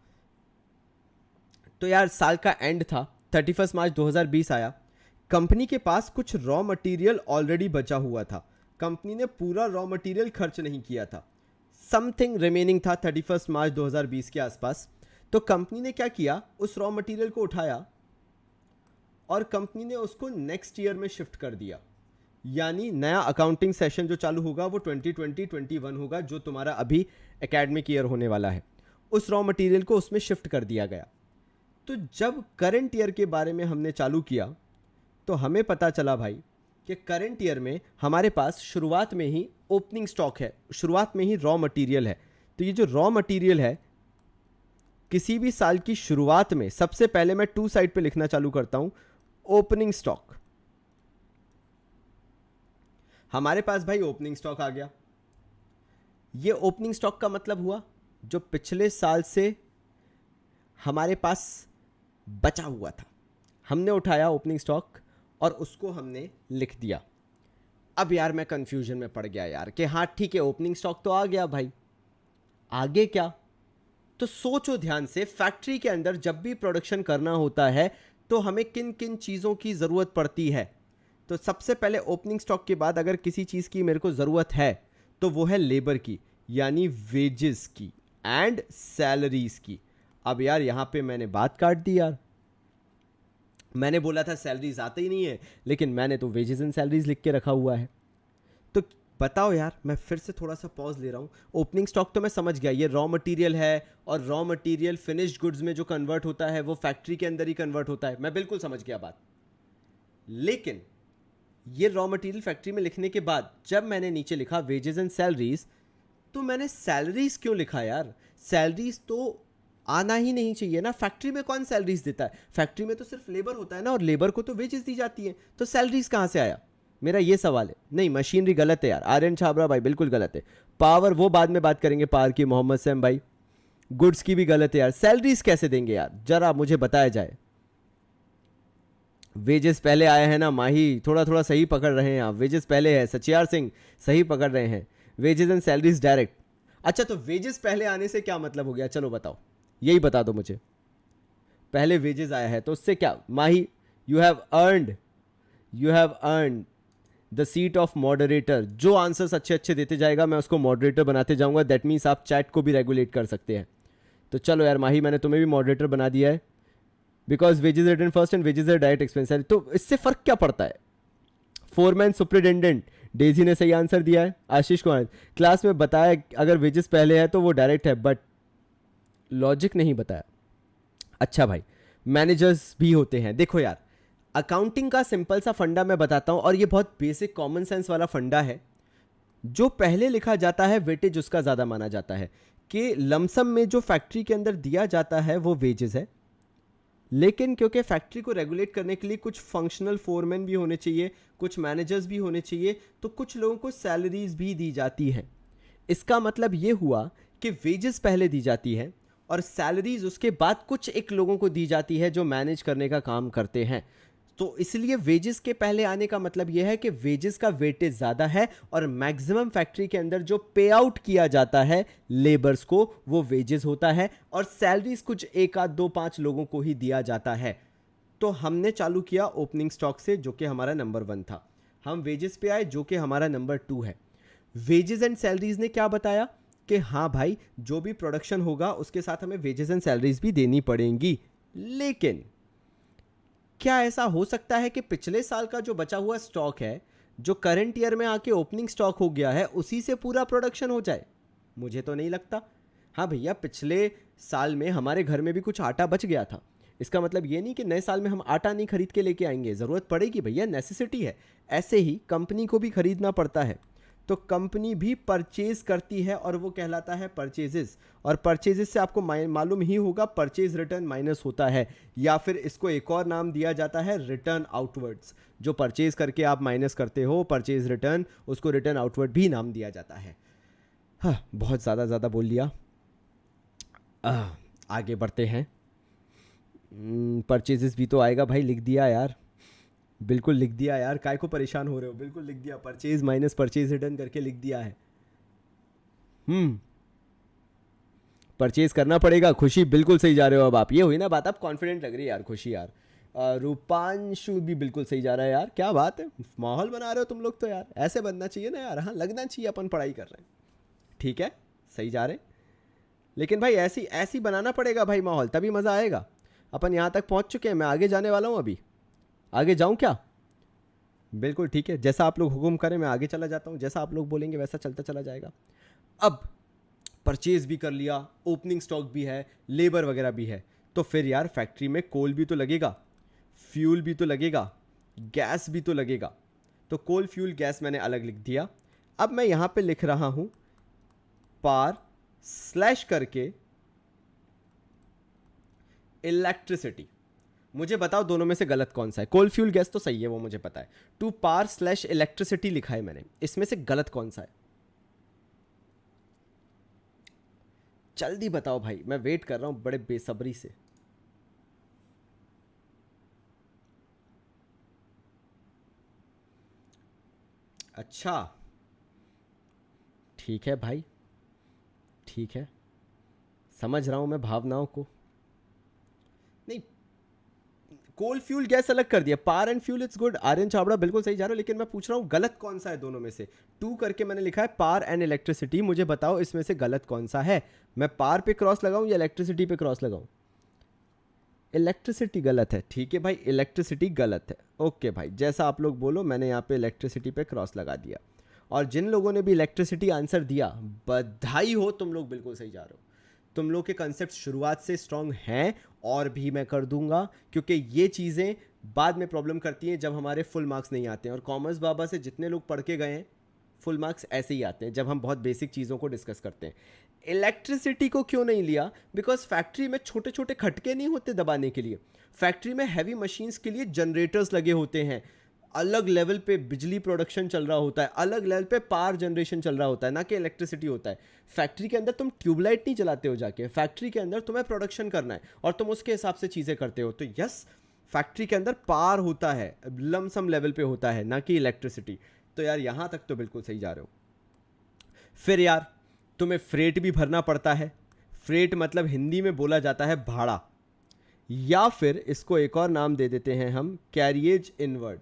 तो यार साल का एंड था, 31 मार्च 2020 आया, कंपनी के पास कुछ रॉ मटेरियल ऑलरेडी बचा हुआ था, कंपनी ने पूरा रॉ मटेरियल खर्च नहीं किया था, समथिंग रिमेनिंग था 31 मार्च 2020 के आसपास। तो कंपनी ने क्या किया, उस रॉ मटेरियल को उठाया और कंपनी ने उसको नेक्स्ट ईयर में शिफ्ट कर दिया। यानी नया अकाउंटिंग सेशन जो चालू होगा वो 2020-21 होगा, जो तुम्हारा अभी एकेडमिक ईयर होने वाला है। उस रॉ मटेरियल को उसमें शिफ्ट कर दिया गया। तो जब करंट ईयर के बारे में हमने चालू किया तो हमें पता चला भाई कि करंट ईयर में हमारे पास शुरुआत में ही ओपनिंग स्टॉक है, शुरुआत में ही रॉ मटेरियल है। तो ये जो रॉ मटेरियल है, किसी भी साल की शुरुआत में सबसे पहले मैं 2 साइड पे लिखना चालू करता हूं, ओपनिंग स्टॉक। हमारे पास भाई ओपनिंग स्टॉक आ गया। ये ओपनिंग स्टॉक का मतलब हुआ जो पिछले साल से हमारे पास बचा हुआ था, हमने उठाया ओपनिंग स्टॉक और उसको हमने लिख दिया। अब यार मैं कंफ्यूजन में पड़ गया यार कि हाँ ठीक है ओपनिंग स्टॉक तो आ गया भाई, आगे क्या? तो सोचो ध्यान से, फैक्ट्री के अंदर जब भी प्रोडक्शन करना होता है तो हमें किन किन चीज़ों की ज़रूरत पड़ती है। तो सबसे पहले ओपनिंग स्टॉक के बाद अगर किसी चीज़ की मेरे को ज़रूरत है तो वो है लेबर की, यानी वेजेस की एंड सैलरीज की। अब यार यहाँ पे मैंने बात काट दी यार, मैंने बोला था सैलरीज आते ही नहीं है, लेकिन मैंने तो वेजेस एंड सैलरीज लिख के रखा हुआ है। तो बताओ यार, मैं फिर से थोड़ा सा पॉज ले रहा हूँ। ओपनिंग स्टॉक तो मैं समझ गया, ये रॉ मटेरियल है, और रॉ मटेरियल फिनिश्ड गुड्स में जो कन्वर्ट होता है वो फैक्ट्री के अंदर ही कन्वर्ट होता है, मैं बिल्कुल समझ गया बात। लेकिन ये रॉ मटेरियल फैक्ट्री में लिखने के बाद जब मैंने नीचे लिखा वेजेस एंड सैलरीज, तो मैंने सैलरीज क्यों लिखा यार? सैलरीज तो आना ही नहीं चाहिए ना, फैक्ट्री में कौन सैलरीज देता है? फैक्ट्री में तो सिर्फ लेबर होता है ना, और लेबर को तो वेजेस दी जाती है, तो सैलरीज कहाँ से आया? मेरा ये सवाल है। नहीं मशीनरी गलत है यार, आर्यन छाबरा भाई बिल्कुल गलत है। पावर वो बाद में बात करेंगे, पावर की मोहम्मद सैम भाई, गुड्स की भी गलत है यार, सैलरीज कैसे देंगे यार, जरा मुझे बताया जाए। वेजेस पहले आए हैं ना माही, थोड़ा थोड़ा सही पकड़ रहे हैं आप। वेजेस पहले है, सचियार सिंह सही पकड़ रहे हैं। Wages and salaries direct. अच्छा तो वेजेस पहले आने से क्या मतलब हो गया, चलो बताओ, यही बता दो मुझे। पहले वेजेस आया है तो उससे क्या Mahi, you have earned, you have earn the seat of moderator. जो आंसर्स अच्छे अच्छे देते जाएगा मैं उसको मॉडरेटर बनाते जाऊंगा। दैट मीन्स आप चैट को भी रेगुलेट कर सकते हैं। तो चलो यार माही, मैंने तुम्हें भी मॉडरेटर बना दिया है, because wages return first and wages are direct expense. तो इससे फर्क क्या पड़ता है। फोरमैन सुपरिटेंडेंट, डेजी ने सही आंसर दिया है। आशीष कुमार, क्लास में बताया अगर वेजेस पहले है तो वो डायरेक्ट है, बट लॉजिक नहीं बताया। अच्छा भाई, मैनेजर्स भी होते हैं। देखो यार, अकाउंटिंग का सिंपल सा फंडा मैं बताता हूं, और ये बहुत बेसिक कॉमन सेंस वाला फंडा है। जो पहले लिखा जाता है वेटेज उसका ज़्यादा माना जाता है, कि लमसम में जो फैक्ट्री के अंदर दिया जाता है वो वेजेस है। लेकिन क्योंकि फैक्ट्री को रेगुलेट करने के लिए कुछ फंक्शनल फोरमैन भी होने चाहिए, कुछ मैनेजर्स भी होने चाहिए, तो कुछ लोगों को सैलरीज भी दी जाती है। इसका मतलब ये हुआ कि वेजेस पहले दी जाती है और सैलरीज उसके बाद कुछ एक लोगों को दी जाती है जो मैनेज करने का काम करते हैं। तो इसलिए वेजेस के पहले आने का मतलब यह है कि वेजेस का वेटेज ज़्यादा है, और मैक्सिमम फैक्ट्री के अंदर जो पे आउट किया जाता है लेबर्स को वो वेजेस होता है, और सैलरीज कुछ एक आध दो पांच लोगों को ही दिया जाता है। तो हमने चालू किया ओपनिंग स्टॉक से, जो कि हमारा नंबर 1 था। हम वेजेस पे आए, जो कि हमारा नंबर 2 है। वेजेस एंड सैलरीज ने क्या बताया कि हाँ भाई, जो भी प्रोडक्शन होगा उसके साथ हमें वेजेस एंड सैलरीज भी देनी पड़ेंगी। लेकिन क्या ऐसा हो सकता है कि पिछले साल का जो बचा हुआ स्टॉक है, जो करंट ईयर में आके ओपनिंग स्टॉक हो गया है, उसी से पूरा प्रोडक्शन हो जाए? मुझे तो नहीं लगता। हाँ भैया, पिछले साल में हमारे घर में भी कुछ आटा बच गया था। इसका मतलब ये नहीं कि नए साल में हम आटा नहीं खरीद के लेके आएंगे, ज़रूरत पड़ेगी भैया, नेसेसिटी है। ऐसे ही कंपनी को भी खरीदना पड़ता है, तो कंपनी भी परचेज करती है और वो कहलाता है परचेजेस। और परचेजेस से आपको मालूम ही होगा, परचेज रिटर्न माइनस होता है, या फिर इसको एक और नाम दिया जाता है रिटर्न आउटवर्ड्स। जो परचेज करके आप माइनस करते हो परचेज रिटर्न, उसको रिटर्न आउटवर्ड भी नाम दिया जाता है। हाँ, बहुत ज़्यादा बोल लिया। आगे बढ़ते हैं। परचेजेस भी तो आएगा भाई, लिख दिया यार, बिल्कुल लिख दिया यार, काय को परेशान हो रहे हो, बिल्कुल लिख दिया, परचेज माइनस परचेज रिटर्न करके लिख दिया है। परचेज करना पड़ेगा। खुशी बिल्कुल सही जा रहे हो अब आप, ये हुई ना बात, आप कॉन्फिडेंट लग रही है यार खुशी यार। रूपांशु भी बिल्कुल सही जा रहा है यार, क्या बात है, माहौल बना रहे हो तुम लोग तो यार, ऐसे बनना चाहिए ना यार। हाँ, लगना चाहिए अपन पढ़ाई कर रहे हैं, ठीक है, सही जा रहे। लेकिन भाई ऐसी ऐसी बनाना पड़ेगा भाई माहौल, तभी मज़ा आएगा। अपन यहाँ तक पहुँच चुके हैं, मैं आगे जाने वाला हूँ। अभी आगे जाऊँ क्या? बिल्कुल ठीक है, जैसा आप लोग हुक्म करें मैं आगे चला जाता हूँ, जैसा आप लोग बोलेंगे वैसा चलता चला जाएगा। अब परचेज भी कर लिया, ओपनिंग स्टॉक भी है, लेबर वगैरह भी है, तो फिर यार फैक्ट्री में कोल भी तो लगेगा, फ्यूल भी तो लगेगा, गैस भी तो लगेगा। तो कोल फ्यूल गैस मैंने अलग लिख दिया। अब मैं यहाँ पे लिख रहा हूँ पार स्लैश करके इलेक्ट्रिसिटी। मुझे बताओ दोनों में से गलत कौन सा है। कोल फ्यूल गैस तो सही है, वो मुझे पता है। टू पार स्लैश इलेक्ट्रिसिटी लिखा है मैंने, इसमें से गलत कौन सा है? जल्दी बताओ भाई, मैं वेट कर रहा हूं बड़े बेसब्री से। अच्छा ठीक है भाई, ठीक है, समझ रहा हूं मैं भावनाओं को। नहीं, कोल फ्यूल गैस अलग कर दिया, पार and fuel it's good. Aryan Chhabra बिल्कुल सही जा रहा हो, लेकिन मैं पूछ रहा हूँ गलत कौन सा है दोनों में से। टू करके मैंने लिखा है पार एंड इलेक्ट्रिसिटी, मुझे बताओ इसमें से गलत कौन सा है। मैं पार पे क्रॉस लगाऊं या इलेक्ट्रिसिटी पे क्रॉस लगाऊं? इलेक्ट्रिसिटी गलत है, ठीक है भाई, इलेक्ट्रिसिटी गलत है। ओके भाई, जैसा आप लोग बोलो, मैंने यहाँ पे इलेक्ट्रिसिटी पे क्रॉस लगा दिया। और जिन लोगों ने भी इलेक्ट्रिसिटी आंसर दिया, बधाई हो, तुम लोग बिल्कुल सही जा रहे हो। तुम लोग के कंसेप्ट शुरुआत से स्ट्रांग हैं, और भी मैं कर दूंगा, क्योंकि ये चीज़ें बाद में प्रॉब्लम करती हैं जब हमारे फुल मार्क्स नहीं आते हैं। और कॉमर्स बाबा से जितने लोग पढ़ के गए हैं, फुल मार्क्स ऐसे ही आते हैं जब हम बहुत बेसिक चीज़ों को डिस्कस करते हैं। इलेक्ट्रिसिटी को क्यों नहीं लिया? बिकॉज फैक्ट्री में छोटे छोटे खटके नहीं होते दबाने के लिए, फैक्ट्री में हैवी मशीन्स के लिए जनरेटर्स लगे होते हैं, अलग लेवल पे बिजली प्रोडक्शन चल रहा होता है, अलग लेवल पे पावर जनरेशन चल रहा होता है, ना कि इलेक्ट्रिसिटी होता है। फैक्ट्री के अंदर तुम ट्यूबलाइट नहीं जलाते हो जाके, फैक्ट्री के अंदर तुम्हें प्रोडक्शन करना है और तुम उसके हिसाब से चीज़ें करते हो। तो यस, फैक्ट्री के अंदर पावर होता है, लमसम लेवल पे होता है, ना कि इलेक्ट्रिसिटी। तो यार यहाँ तक तो बिल्कुल सही जा रहे हो। फिर यार तुम्हें फ्रेट भी भरना पड़ता है। फ्रेट मतलब हिंदी में बोला जाता है भाड़ा, या फिर इसको एक और नाम दे देते हैं हम, कैरियज इनवर्ड।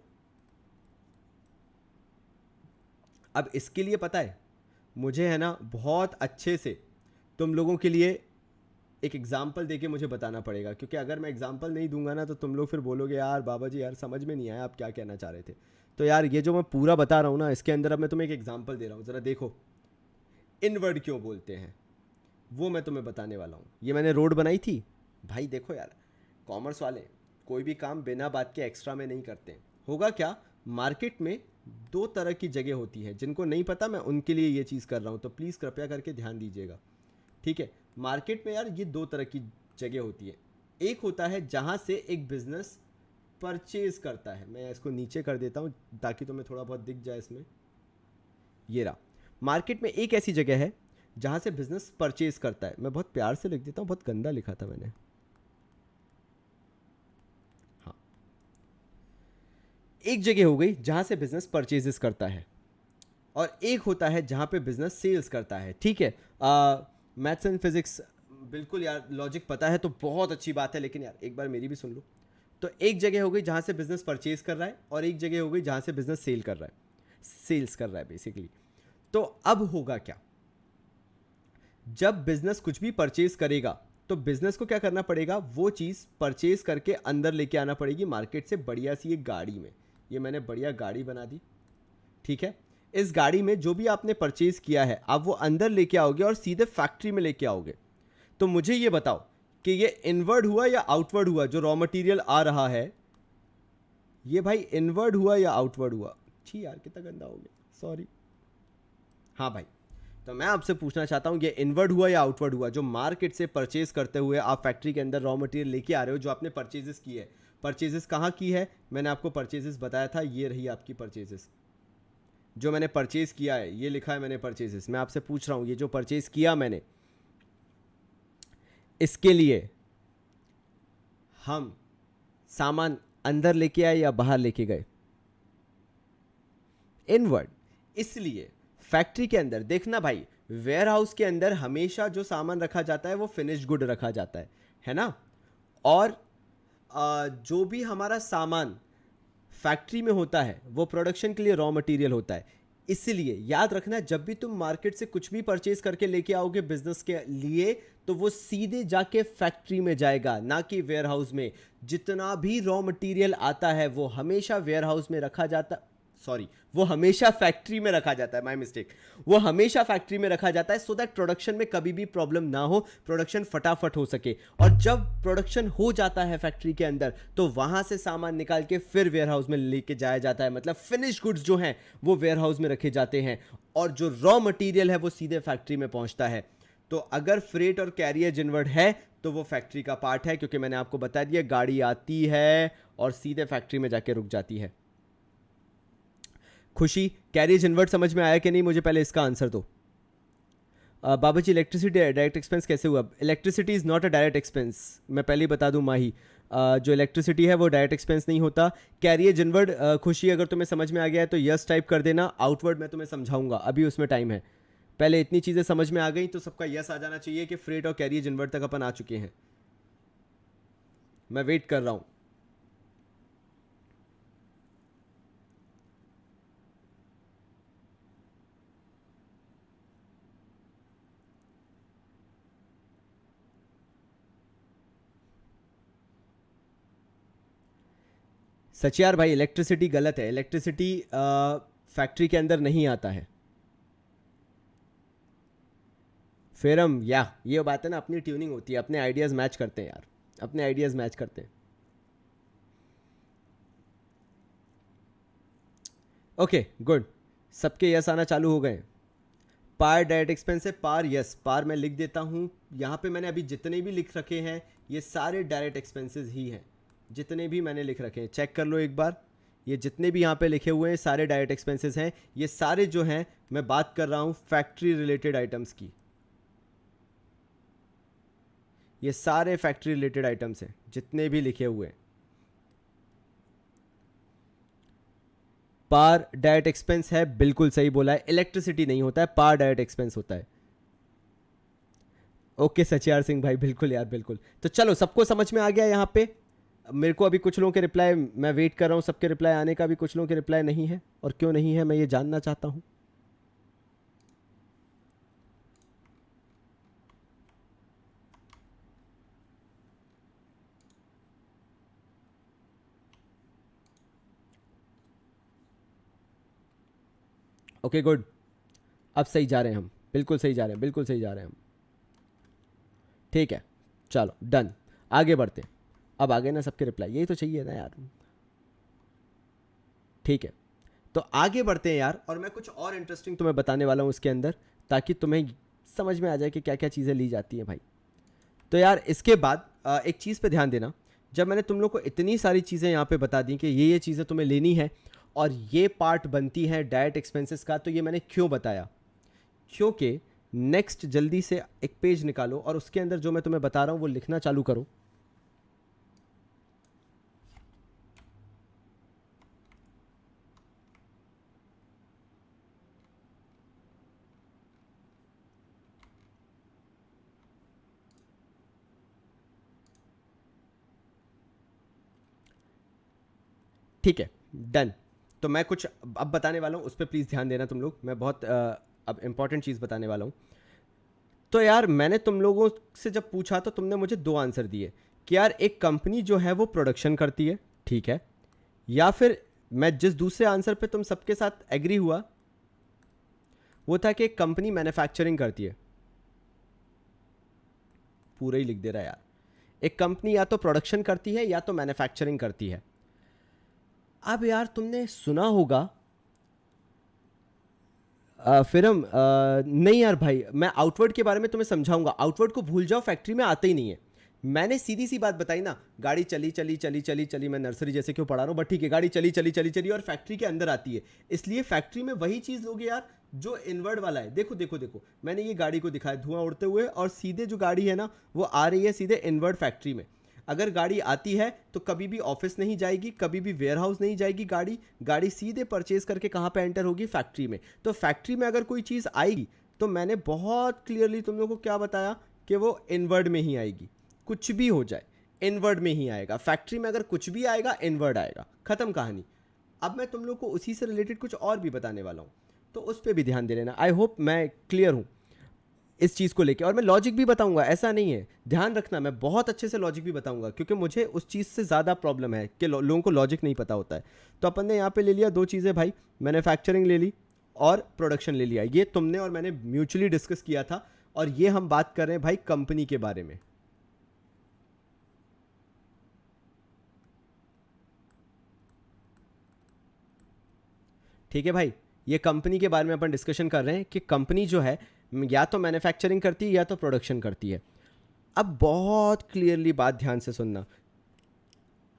अब इसके लिए पता है मुझे है ना बहुत अच्छे से तुम लोगों के लिए एक एग्जाम्पल देके मुझे बताना पड़ेगा, क्योंकि अगर मैं एग्जाम्पल नहीं दूंगा ना तो तुम लोग फिर बोलोगे यार बाबा जी यार समझ में नहीं आया आप क्या कहना चाह रहे थे। तो यार ये जो मैं पूरा बता रहा हूँ ना, इसके अंदर अब मैं तुम्हें एक एग्जाम्पल दे रहा हूँ, ज़रा देखो इनवर्ड क्यों बोलते हैं वो मैं तुम्हें बताने वाला हूँ। ये मैंने रोड बनाई थी भाई, देखो यार कॉमर्स वाले कोई भी काम बिना बात के एक्स्ट्रा में नहीं करते। होगा क्या, मार्केट में दो तरह की जगह होती है, जिनको नहीं पता मैं उनके लिए ये चीज़ कर रहा हूँ, तो प्लीज़ कृपया करके ध्यान दीजिएगा, ठीक है। मार्केट में यार ये दो तरह की जगह होती है। एक होता है जहाँ से एक बिजनेस परचेज करता है, मैं इसको नीचे कर देता हूँ ताकि तुम्हें थोड़ा बहुत दिख जाए इसमें। ये रहा, मार्केट में एक ऐसी जगह है जहाँ से बिजनेस परचेज करता है। मैं बहुत प्यार से लिख देता हूँ, बहुत गंदा लिखा था मैंने, हाँ। एक जगह हो गई जहाँ से बिजनेस परचेजेस करता है, और एक होता है जहाँ पे बिजनेस सेल्स करता है, ठीक है। मैथ्स एंड फिजिक्स बिल्कुल यार लॉजिक पता है तो बहुत अच्छी बात है, लेकिन यार एक बार मेरी भी सुन लो। तो एक जगह हो गई जहाँ से बिजनेस परचेज कर रहा है, और एक जगह हो गई जहाँ से बिजनेस सेल कर रहा है, सेल्स कर रहा है बेसिकली। तो अब होगा क्या, जब बिजनेस कुछ भी परचेज करेगा तो बिजनेस को क्या करना पड़ेगा, वो चीज़ परचेज करके अंदर लेके आना पड़ेगी मार्केट से बढ़िया सी एक गाड़ी में। ये मैंने बढ़िया गाड़ी बना दी, ठीक है। इस गाड़ी में जो भी आपने परचेज किया है आप वो अंदर लेके आओगे और सीधे फैक्ट्री में लेके आओगे। तो मुझे ये बताओ कि ये इनवर्ड हुआ या आउटवर्ड हुआ, जो रॉ मटेरियल आ रहा है ये भाई इनवर्ड हुआ या आउटवर्ड हुआ? छी यार कितना गंदा हो गया, सॉरी। हाँ भाई, तो मैं आपसे पूछना चाहता हूँ ये इनवर्ड हुआ या आउटवर्ड हुआ, जो मार्केट से परचेज करते हुए आप फैक्ट्री के अंदर रॉ मटेरियल लेके आ रहे हो, जो आपने परचेजेस की है। परचेजेस कहाँ की है, मैंने आपको परचेजेस बताया था, ये रही आपकी परचेजेस। जो मैंने परचेज किया है ये लिखा है मैंने परचेजेस। मैं आपसे पूछ रहा हूँ ये जो परचेज किया मैंने, इसके लिए हम सामान अंदर लेके आए या बाहर लेके गए? इनवर्ड। इसलिए फैक्ट्री के अंदर देखना भाई, वेयर हाउस के अंदर हमेशा जो सामान रखा जाता है वो फिनिश गुड रखा जाता है ना। और जो भी हमारा सामान फैक्ट्री में होता है वो प्रोडक्शन के लिए रॉ मटेरियल होता है। इसलिए याद रखना, जब भी तुम मार्केट से कुछ भी परचेज करके लेके आओगे बिजनेस के लिए, तो वो सीधे जाके फैक्ट्री में जाएगा, ना कि वेयर हाउस में। जितना भी रॉ मटेरियल आता है वो हमेशा वेयर हाउस में रखा जाता, सॉरी, वो हमेशा फैक्ट्री में रखा जाता है, माय मिस्टेक। वो हमेशा फैक्ट्री में रखा जाता है सो दैट प्रोडक्शन में कभी भी प्रॉब्लम ना हो, प्रोडक्शन फटाफट हो सके। और जब प्रोडक्शन हो जाता है फैक्ट्री के अंदर तो वहां से सामान निकाल के फिर वेयर हाउस में लेके जाया जाता है। मतलब फिनिश गुड्स जो हैं वो वेयर हाउस में रखे जाते हैं, और जो रॉ मटेरियल है वो सीधे फैक्ट्री में पहुंचता है। तो अगर फ्रेट और कैरियर इनवर्ड है तो वो फैक्ट्री का पार्ट है, क्योंकि मैंने आपको बता दिया गाड़ी आती है और सीधे फैक्ट्री में जाके रुक जाती है। खुशी, कैरियर इनवर्ड समझ में आया कि नहीं, मुझे पहले इसका आंसर दो। बाबा जी इलेक्ट्रिसिटी डायरेक्ट एक्सपेंस कैसे हुआ? Electricity is not a direct expense, मैं पहले ही बता दूं माही। जो इलेक्ट्रिसिटी है वो डायरेक्ट एक्सपेंस नहीं होता। कैरियर इनवर्ड, खुशी अगर तुम्हें समझ में आ गया है तो यस टाइप कर देना। आउटवर्ड मैं तुम्हें समझाऊंगा, अभी उसमें टाइम है। पहले इतनी चीज़ें समझ में आ गई तो सबका यस आ जाना चाहिए कि फ्रेट और कैरियर इनवर्ड तक अपन आ चुके हैं। मैं वेट कर रहा हूँ। सचियार भाई इलेक्ट्रिसिटी गलत है, इलेक्ट्रिसिटी फैक्ट्री के अंदर नहीं आता है। फिर हम या ये बात है ना, अपनी ट्यूनिंग होती है, अपने आइडियाज़ मैच करते हैं यार, अपने आइडियाज़ मैच करते हैं। ओके गुड, सबके यस आना चालू हो गए। पार डायरेक्ट एक्सपेंस है, पार यस, पार मैं लिख देता हूँ यहाँ पे। मैंने अभी जितने भी लिख रखे हैं ये सारे डायरेक्ट एक्सपेंसेस ही हैं, जितने भी मैंने लिख रखे हैं चेक कर लो एक बार। ये जितने भी यहाँ पे लिखे हुए हैं सारे डायरेक्ट एक्सपेंसेस हैं। ये सारे जो हैं, मैं बात कर रहा हूँ फैक्ट्री रिलेटेड आइटम्स की, ये सारे फैक्ट्री रिलेटेड आइटम्स हैं जितने भी लिखे हुए हैं। पावर डायरेक्ट एक्सपेंस है, बिल्कुल सही बोला है। इलेक्ट्रिसिटी नहीं होता है, पावर डायरेक्ट एक्सपेंस होता है। ओके सचियार सिंह भाई, बिल्कुल यार बिल्कुल। तो चलो सबको समझ में आ गया यहाँ पे। मेरे को अभी कुछ लोगों के रिप्लाई, मैं वेट कर रहा हूँ सबके रिप्लाई आने का, भी कुछ लोगों के रिप्लाई नहीं है, और क्यों नहीं है मैं ये जानना चाहता हूँ। ओके गुड, अब सही जा रहे हैं हम, बिल्कुल सही जा रहे हैं, बिल्कुल सही जा रहे हैं हम। ठीक है चलो डन, आगे बढ़ते हैं। अब आगे ना सबके रिप्लाई, यही तो चाहिए ना यार। ठीक है तो आगे बढ़ते हैं यार, और मैं कुछ और इंटरेस्टिंग तुम्हें बताने वाला हूँ उसके अंदर, ताकि तुम्हें समझ में आ जाए कि क्या क्या चीज़ें ली जाती हैं भाई। तो यार इसके बाद एक चीज़ पे ध्यान देना। जब मैंने तुम लोग को इतनी सारी चीज़ें यहाँ पे बता दी कि ये चीज़ें तुम्हें लेनी है और ये पार्ट बनती है डायरेक्ट एक्सपेंसेस का, तो ये मैंने क्यों बताया, क्योंकि नेक्स्ट जल्दी से एक पेज निकालो और उसके अंदर जो मैं तुम्हें बता रहा हूँ वो लिखना चालू करो। ठीक है डन। तो मैं कुछ अब बताने वाला हूँ, उस पर प्लीज़ ध्यान देना तुम लोग। मैं बहुत अब इंपॉर्टेंट चीज़ बताने वाला हूँ। तो यार मैंने तुम लोगों से जब पूछा तो तुमने मुझे दो आंसर दिए कि यार एक कंपनी जो है वो प्रोडक्शन करती है, ठीक है, या फिर मैं जिस दूसरे आंसर पे तुम सबके साथ एग्री हुआ वो था कि एक कंपनी मैन्युफैक्चरिंग करती है। पूरा ही लिख दे रहा है यार। एक कंपनी या तो प्रोडक्शन करती है या तो मैन्युफैक्चरिंग करती है। अब यार तुमने सुना होगा फिरम, नहीं यार भाई, मैं आउटवर्ड के बारे में तुम्हें समझाऊंगा। आउटवर्ड को भूल जाओ, फैक्ट्री में आते ही नहीं है। मैंने सीधी सी बात बताई ना, गाड़ी चली चली चली चली चली, मैं नर्सरी जैसे क्यों पढ़ा रहा हूँ, बट ठीक है, गाड़ी चली चली चली चली और फैक्ट्री के अंदर आती है। इसलिए फैक्ट्री में वही चीज़ लोगे यार जो इनवर्ड वाला है। देखो देखो देखो, मैंने ये गाड़ी को दिखाया धुआं उड़ते हुए, और सीधे जो गाड़ी है ना वो आ रही है सीधे इनवर्ड फैक्ट्री में। अगर गाड़ी आती है तो कभी भी ऑफिस नहीं जाएगी, कभी भी वेयर हाउस नहीं जाएगी, गाड़ी सीधे परचेज करके कहाँ पे एंटर होगी, फैक्ट्री में। तो फैक्ट्री में अगर कोई चीज़ आएगी तो मैंने बहुत क्लियरली तुम लोगों को क्या बताया कि वो इनवर्ड में ही आएगी। कुछ भी हो जाए इनवर्ड में ही आएगा। फैक्ट्री में अगर कुछ भी आएगा इनवर्ड आएगा, खत्म कहानी। अब मैं तुम लोग को उसी से रिलेटेड कुछ और भी बताने वाला हूँ, तो उस पर भी ध्यान दे लेना। आई होप मैं क्लियर हूँ इस चीज़ को लेके, और मैं लॉजिक भी बताऊंगा, ऐसा नहीं है, ध्यान रखना, मैं बहुत अच्छे से लॉजिक भी बताऊंगा, क्योंकि मुझे उस चीज़ से ज़्यादा प्रॉब्लम है कि लोगों को लॉजिक नहीं पता होता है। तो अपन ने यहाँ पे ले लिया दो चीज़ें भाई, मैन्युफैक्चरिंग ले ली और प्रोडक्शन ले लिया। ये तुमने और मैंने म्यूचुअली डिस्कस किया था, और ये हम बात कर रहे हैं भाई कंपनी के बारे में। ठीक है भाई, ये कंपनी के बारे में अपन डिस्कशन कर रहे हैं कि कंपनी जो है या तो मैन्युफैक्चरिंग करती है या तो प्रोडक्शन करती है। अब बहुत क्लियरली बात ध्यान से सुनना,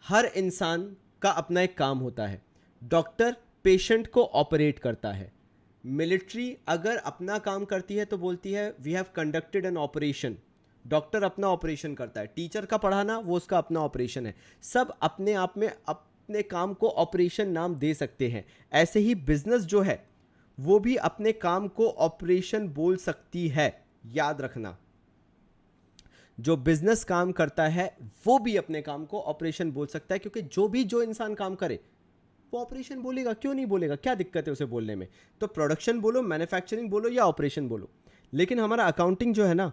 हर इंसान का अपना एक काम होता है। डॉक्टर पेशेंट को ऑपरेट करता है, मिलिट्री अगर अपना काम करती है तो बोलती है we have conducted an operation. Doctor अपना ऑपरेशन करता है, टीचर का पढ़ाना वो उसका अपना ऑपरेशन है। सब अपने आप में अपने काम को ऑपरेशन नाम दे सकते हैं। ऐसे ही बिजनेस जो है वो भी अपने काम को ऑपरेशन बोल सकती है। याद रखना, जो बिजनेस काम करता है वो भी अपने काम को ऑपरेशन बोल सकता है, क्योंकि जो इंसान काम करे वो ऑपरेशन बोलेगा, क्यों नहीं बोलेगा, क्या दिक्कत है उसे बोलने में। तो प्रोडक्शन बोलो, मैन्युफैक्चरिंग बोलो या ऑपरेशन बोलो, लेकिन हमारा अकाउंटिंग जो है ना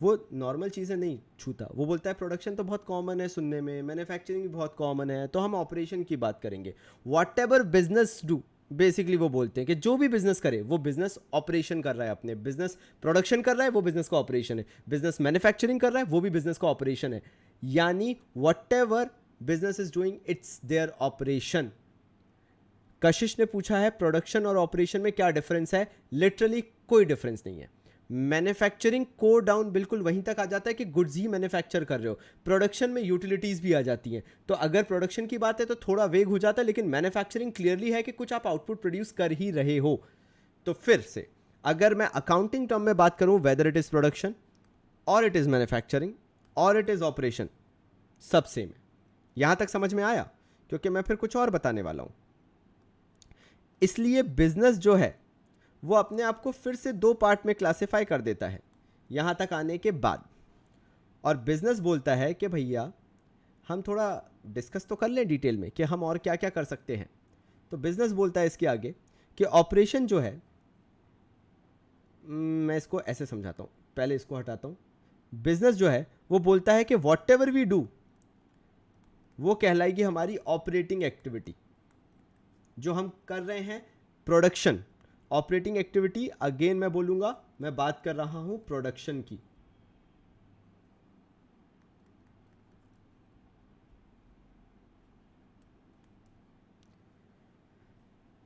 वो नॉर्मल चीज़ें नहीं छूता। वो बोलता है प्रोडक्शन तो बहुत कॉमन है सुनने में, मैन्युफैक्चरिंग भी बहुत कॉमन है, तो हम ऑपरेशन की बात करेंगे। What ever business do, basically वो बोलते हैं कि जो भी बिजनेस करे वो बिजनेस ऑपरेशन कर रहा है, अपने बिजनेस प्रोडक्शन कर रहा है वो बिजनेस का ऑपरेशन है, बिजनेस मैन्युफैक्चरिंग कर रहा है वो भी बिजनेस का ऑपरेशन है। यानी what ever business is doing it's their operation. कशिश ने पूछा है प्रोडक्शन और ऑपरेशन में क्या डिफरेंस है। लिटरली कोई डिफरेंस नहीं है। मैन्युफैक्चरिंग कोर डाउन बिल्कुल वहीं तक आ जाता है कि गुड्स ही मैन्युफैक्चर कर रहे हो। प्रोडक्शन में यूटिलिटीज़ भी आ जाती हैं, तो अगर प्रोडक्शन की बात है तो थोड़ा वेग हो जाता है, लेकिन मैन्युफैक्चरिंग क्लियरली है कि कुछ आप आउटपुट प्रोड्यूस कर ही रहे हो। तो फिर से अगर मैं अकाउंटिंग टर्म में बात करूं, वेदर इट इज़ प्रोडक्शन और इट इज़ मैन्युफैक्चरिंग और इट इज़ ऑपरेशन, सब सेम है। यहां तक समझ में आया? क्योंकि मैं फिर कुछ और बताने वाला हूं। इसलिए बिजनेस जो है वो अपने आप को फिर से दो पार्ट में क्लासिफाई कर देता है यहाँ तक आने के बाद। और बिजनेस बोलता है कि भैया हम थोड़ा डिस्कस तो कर लें डिटेल में कि हम और क्या क्या कर सकते हैं। तो बिजनेस बोलता है इसके आगे कि ऑपरेशन जो है, मैं इसको ऐसे समझाता हूँ, पहले इसको हटाता हूँ। बिजनेस जो है वो बोलता है कि वॉट एवर वी डू वो कहलाएगी हमारी ऑपरेटिंग एक्टिविटी। जो हम कर रहे हैं प्रोडक्शन, ऑपरेटिंग एक्टिविटी, अगेन मैं बोलूंगा मैं बात कर रहा हूं प्रोडक्शन की।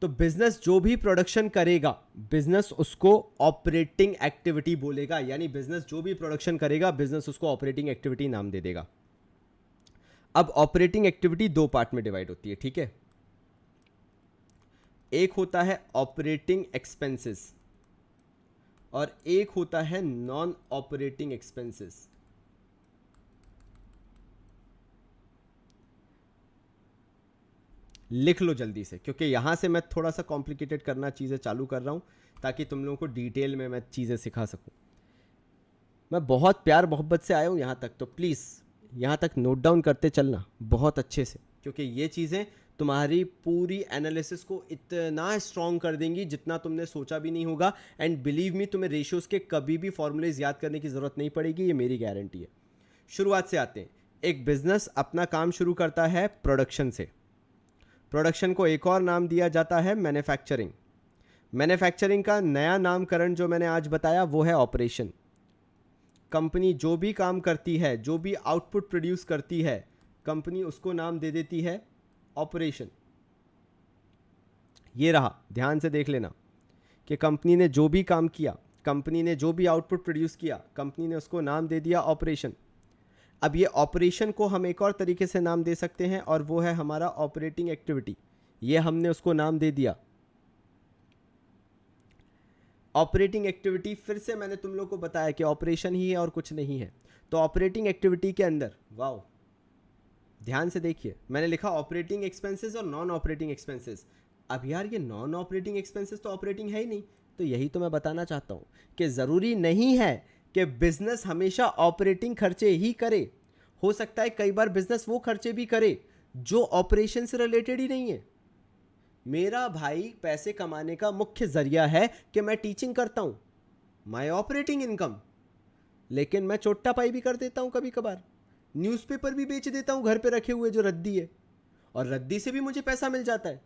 तो बिजनेस जो भी प्रोडक्शन करेगा बिजनेस उसको ऑपरेटिंग एक्टिविटी बोलेगा, यानी बिजनेस जो भी प्रोडक्शन करेगा बिजनेस उसको ऑपरेटिंग एक्टिविटी नाम दे देगा। अब ऑपरेटिंग एक्टिविटी दो पार्ट में डिवाइड होती है, ठीक है। एक होता है ऑपरेटिंग एक्सपेंसेस और एक होता है नॉन ऑपरेटिंग एक्सपेंसेस। लिख लो जल्दी से, क्योंकि यहां से मैं थोड़ा सा कॉम्प्लिकेटेड करना चीज़ें चालू कर रहा हूं ताकि तुम लोगों को डिटेल में मैं चीज़ें सिखा सकूं। मैं बहुत प्यार मोहब्बत से आया हूं यहां तक, तो प्लीज़ यहां तक नोट डाउन करते चलना बहुत अच्छे से, क्योंकि ये चीज़ें तुम्हारी पूरी एनालिसिस को इतना स्ट्रॉन्ग कर देंगी जितना तुमने सोचा भी नहीं होगा। एंड बिलीव मी, तुम्हें रेशियोज के कभी भी फॉर्मूलेज याद करने की ज़रूरत नहीं पड़ेगी, ये मेरी गारंटी है। शुरुआत से आते हैं। एक बिजनेस अपना काम शुरू करता है प्रोडक्शन से। प्रोडक्शन को एक और नाम दिया जाता है मैन्युफैक्चरिंग। मैन्युफैक्चरिंग का नया नामकरण जो मैंने आज बताया वो है ऑपरेशन। कंपनी जो भी काम करती है, जो भी आउटपुट प्रोड्यूस करती है, कंपनी उसको नाम दे देती है ऑपरेशन। ये रहा, ध्यान से देख लेना कि कंपनी ने जो भी काम किया, कंपनी ने जो भी आउटपुट प्रोड्यूस किया, कंपनी ने उसको नाम दे दिया ऑपरेशन। अब ये ऑपरेशन को हम एक और तरीके से नाम दे सकते हैं और वो है हमारा ऑपरेटिंग एक्टिविटी। ये हमने उसको नाम दे दिया ऑपरेटिंग एक्टिविटी। फिर से मैंने तुम लोग को बताया कि ऑपरेशन ही है और कुछ नहीं है। तो ऑपरेटिंग एक्टिविटी के अंदर, वाओ ध्यान से देखिए, मैंने लिखा ऑपरेटिंग एक्सपेंसेस और नॉन ऑपरेटिंग एक्सपेंसेस। अब यार ये नॉन ऑपरेटिंग एक्सपेंसेस तो ऑपरेटिंग है ही नहीं। तो यही तो मैं बताना चाहता हूँ कि ज़रूरी नहीं है कि बिजनेस हमेशा ऑपरेटिंग खर्चे ही करे। हो सकता है कई बार बिजनेस वो खर्चे भी करे जो ऑपरेशन से रिलेटेड ही नहीं है। मेरा भाई पैसे कमाने का मुख्य जरिया है कि मैं टीचिंग करता हूं, माय ऑपरेटिंग इनकम। लेकिन मैं चोट्टा पाई भी कर देता हूं कभी कभार, न्यूज़पेपर भी बेच देता हूं घर पे रखे हुए जो रद्दी है, और रद्दी से भी मुझे पैसा मिल जाता है।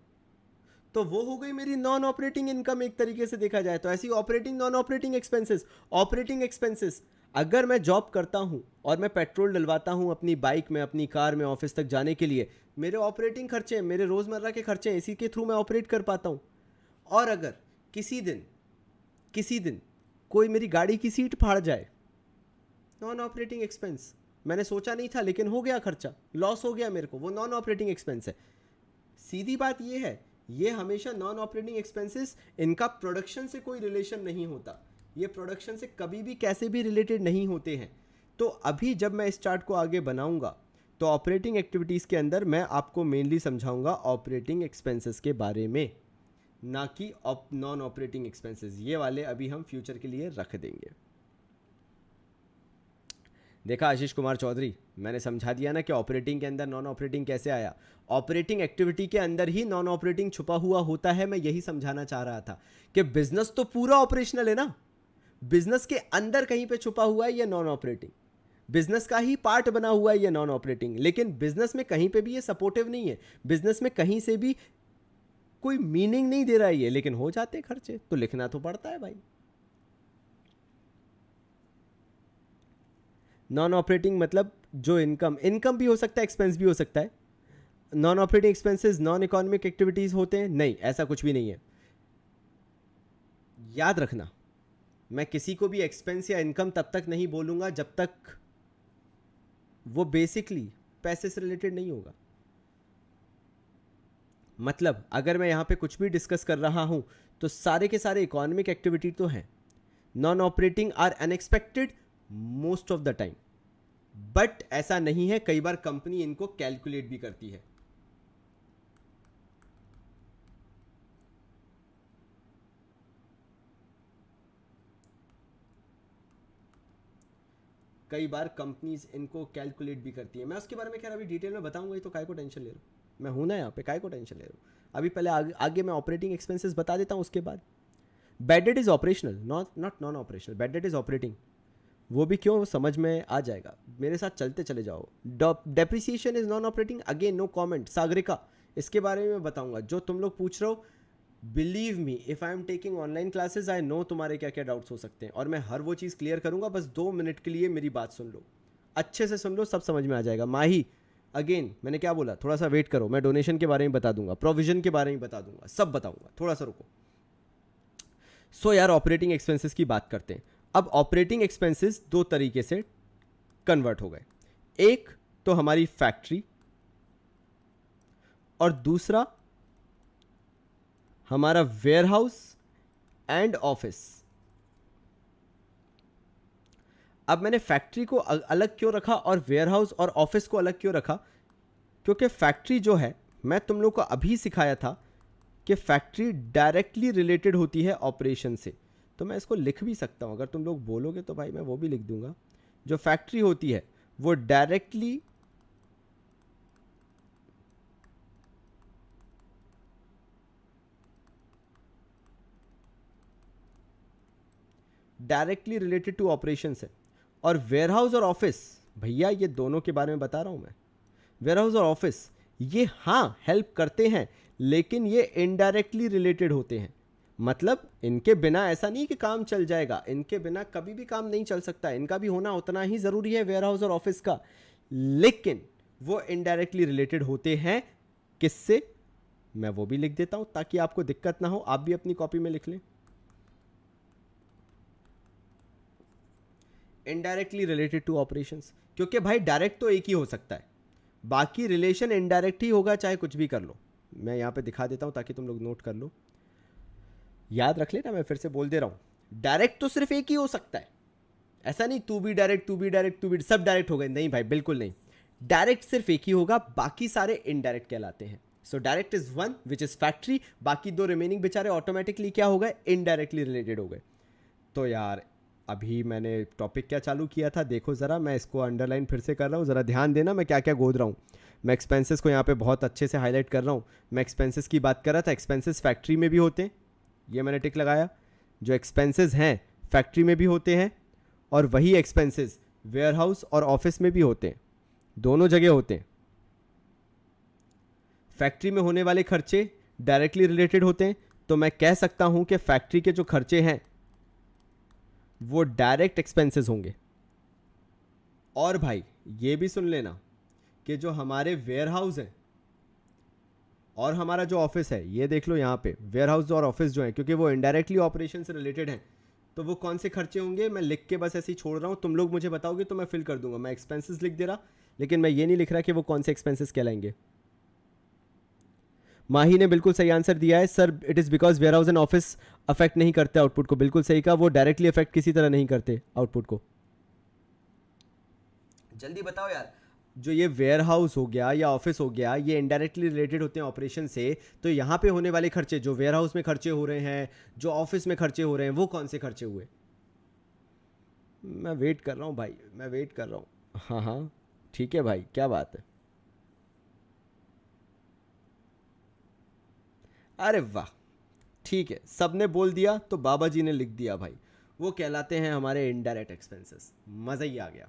तो वो हो गई मेरी नॉन ऑपरेटिंग इनकम एक तरीके से देखा जाए तो। ऐसी operating non operating expenses. Operating expenses, अगर मैं जॉब करता हूं और मैं पेट्रोल डलवाता हूं अपनी बाइक में, अपनी कार में ऑफिस तक जाने के लिए, मेरे ऑपरेटिंग खर्चे, मेरे रोज़मर्रा के खर्चे, इसी के थ्रू मैं ऑपरेट कर पाता हूं। और अगर किसी दिन कोई मेरी गाड़ी की सीट फाड़ जाए, नॉन ऑपरेटिंग एक्सपेंस, मैंने सोचा नहीं था लेकिन हो गया खर्चा, लॉस हो गया मेरे को, वो नॉन ऑपरेटिंग एक्सपेंस है। सीधी बात ये है, ये हमेशा नॉन ऑपरेटिंग एक्सपेंसेस, इनका प्रोडक्शन से कोई रिलेशन नहीं होता। ये प्रोडक्शन से कभी भी कैसे भी रिलेटेड नहीं होते हैं। तो अभी जब मैं इस चार्ट को आगे बनाऊंगा तो ऑपरेटिंग एक्टिविटीज़ के अंदर मैं आपको मेनली समझाऊंगा ऑपरेटिंग एक्सपेंसेस के बारे में, ना कि नॉन ऑपरेटिंग एक्सपेंसेस। ये वाले अभी हम फ्यूचर के लिए रख देंगे। देखा आशीष कुमार चौधरी, मैंने समझा दिया ना कि ऑपरेटिंग के अंदर नॉन ऑपरेटिंग कैसे आया। ऑपरेटिंग एक्टिविटी के अंदर ही नॉन ऑपरेटिंग छुपा हुआ होता है। मैं यही समझाना चाह रहा था कि बिजनेस तो पूरा ऑपरेशनल है ना, बिजनेस के अंदर कहीं पे छुपा हुआ है ये नॉन ऑपरेटिंग, बिजनेस का ही पार्ट बना हुआ है ये नॉन ऑपरेटिंग। लेकिन बिजनेस में कहीं पे भी ये सपोर्टिव नहीं है, बिजनेस में कहीं से भी कोई मीनिंग नहीं दे रहा है ये, लेकिन हो जाते खर्चे तो लिखना तो पड़ता है भाई। नॉन ऑपरेटिंग मतलब जो इनकम भी हो सकता है, एक्सपेंस भी हो सकता है। Non operating expenses non economic activities होते हैं? नहीं, ऐसा कुछ भी नहीं है। याद रखना, मैं किसी को भी एक्सपेंस या इनकम तब तक नहीं बोलूंगा जब तक वो बेसिकली पैसे से रिलेटेड नहीं होगा। मतलब अगर मैं यहां पे कुछ भी डिस्कस कर रहा हूं तो सारे के सारे इकोनॉमिक एक्टिविटी तो हैं। Non operating are unexpected most of the time, but ऐसा नहीं है, कई बार कंपनी इनको कैलकुलेट भी करती है। कई बार कंपनीज इनको कैलकुलेट भी करती है। मैं उसके बारे में खैर अभी डिटेल में बताऊंगा, ही तो काय को टेंशन ले रहा हूँ, मैं हूं ना यहाँ पे, काय को टेंशन ले रहा हूँ। अभी पहले आगे मैं ऑपरेटिंग एक्सपेंसेस बता देता हूँ, उसके बाद bad debt is operational, not non operational, bad debt is operating. वो भी क्यों, वो समझ में आ जाएगा, मेरे साथ चलते चले जाओ। Depreciation is non operating, again no comment. Sagarika, इसके बारे में बताऊंगा। जो तुम लोग पूछ रहे हो, believe me if I am taking online classes I know तुम्हारे क्या क्या डाउट्स हो सकते हैं, और मैं हर वो चीज़ क्लियर करूंगा। बस 2 मिनट के लिए मेरी बात सुन लो, अच्छे से सुन लो, सब समझ में आ जाएगा। माही, अगेन मैंने क्या बोला, थोड़ा सा वेट करो, मैं डोनेशन के बारे में बता दूंगा, प्रोविजन के बारे में बता दूंगा, सब बताऊंगा, थोड़ा सा रुको। सो यार ऑपरेटिंग एक्सपेंसेस की बात करते हैं। अब ऑपरेटिंग एक्सपेंसेस 2 तरीके से कन्वर्ट हो गए, एक तो हमारी फैक्ट्री और दूसरा हमारा वेयरहाउस एंड ऑफिस। अब मैंने फैक्ट्री को अलग क्यों रखा और वेयरहाउस और ऑफिस को अलग क्यों रखा, क्योंकि फैक्ट्री जो है, मैं तुम लोग को अभी सिखाया था कि फैक्ट्री डायरेक्टली रिलेटेड होती है ऑपरेशन से। तो मैं इसको लिख भी सकता हूं, अगर तुम लोग बोलोगे तो भाई मैं वो भी लिख दूंगा। जो फैक्ट्री होती है वो डायरेक्टली रिलेटेड टू ऑपरेशन है। और वेयरहाउस और ऑफिस, भैया ये दोनों के बारे में बता रहा हूं मैं। वेयरहाउस और ऑफिस ये हाँ हेल्प करते हैं, लेकिन ये इनडायरेक्टली रिलेटेड होते हैं। मतलब इनके बिना ऐसा नहीं कि काम चल जाएगा, इनके बिना कभी भी काम नहीं चल सकता, इनका भी होना उतना ही ज़रूरी है वेयरहाउस और ऑफिस का, लेकिन वो इनडायरेक्टली रिलेटेड होते हैं। किससे, मैं वो भी लिख देता हूं ताकि आपको दिक्कत ना हो, आप भी अपनी कॉपी में लिख लें। इनडायरेक्टली रिलेटेड टू ऑपरेशंस, क्योंकि भाई डायरेक्ट तो एक ही हो सकता है, बाकी रिलेशन इनडायरेक्ट ही होगा, चाहे कुछ भी कर लो। मैं यहां पे दिखा देता हूं ताकि तुम लोग नोट कर लो, याद रख लेना, मैं फिर से बोल दे रहा हूं। डायरेक्ट तो सिर्फ एक ही हो सकता है, ऐसा नहीं तू भी डायरेक्ट, तू भी डायरेक्ट, तू भी सब डायरेक्ट हो गए, नहीं भाई बिल्कुल नहीं। डायरेक्ट सिर्फ एक ही होगा, बाकी सारे इनडायरेक्ट कहलाते हैं। So direct is one which is factory, बाकी 2 रिमेनिंग बेचारे ऑटोमेटिकली क्या हो गए, इनडायरेक्टली रिलेटेड हो गए। तो यार अभी मैंने टॉपिक क्या चालू किया था, देखो ज़रा, मैं इसको अंडरलाइन फिर से कर रहा हूँ, ज़रा ध्यान देना मैं क्या क्या गोद रहा हूँ। मैं एक्सपेंसेस को यहाँ पे बहुत अच्छे से हाईलाइट कर रहा हूँ। मैं एक्सपेंसेस की बात कर रहा था, एक्सपेंसेस फैक्ट्री में भी होते हैं, ये मैंने टिक लगाया। जो एक्सपेंसेस हैं फैक्ट्री में भी होते हैं, और वही एक्सपेंसेस वेयरहाउस और ऑफिस में भी होते हैं, दोनों जगह होते हैं। फैक्ट्री में होने वाले खर्चे डायरेक्टली रिलेटेड होते हैं, तो मैं कह सकता हूँ कि फैक्ट्री के जो खर्चे हैं वो डायरेक्ट एक्सपेंसेस होंगे। और भाई ये भी सुन लेना कि जो हमारे वेयरहाउस हैं और हमारा जो ऑफिस है, ये देख लो यहाँ पे वेयरहाउस और ऑफिस जो है, क्योंकि वो इनडायरेक्टली ऑपरेशन से रिलेटेड हैं, तो वो कौन से खर्चे होंगे मैं लिख के बस ऐसे ही छोड़ रहा हूँ, तुम लोग मुझे बताओगे तो मैं फिल कर दूंगा। मैं एक्सपेंसेस लिख दे रहा, लेकिन मैं ये नहीं लिख रहा कि वो कौन से एक्सपेंसेस कहलाएंगे। माही ने बिल्कुल सही आंसर दिया है, sir it is because warehouse and office affect नहीं करते आउटपुट को। बिल्कुल सही कहा, वो डायरेक्टली अफेक्ट किसी तरह नहीं करते आउटपुट को। जल्दी बताओ यार, जो ये वेयर हाउस हो गया या ऑफिस हो गया, ये इनडायरेक्टली रिलेटेड होते हैं ऑपरेशन से, तो यहाँ पे होने वाले खर्चे जो वेयर हाउस में खर्चे हो रहे हैं, जो ऑफिस में खर्चे हो रहे हैं, वो कौन से खर्चे हुए? मैं वेट कर रहा हूँ भाई, मैं वेट कर रहा हूँ। हाँ हाँ ठीक है भाई, क्या बात है। अरे वाह, ठीक है, सबने बोल दिया तो बाबा जी ने लिख दिया भाई, वो कहलाते हैं हमारे इनडायरेक्ट एक्सपेंसेस। मज़ा ही आ गया।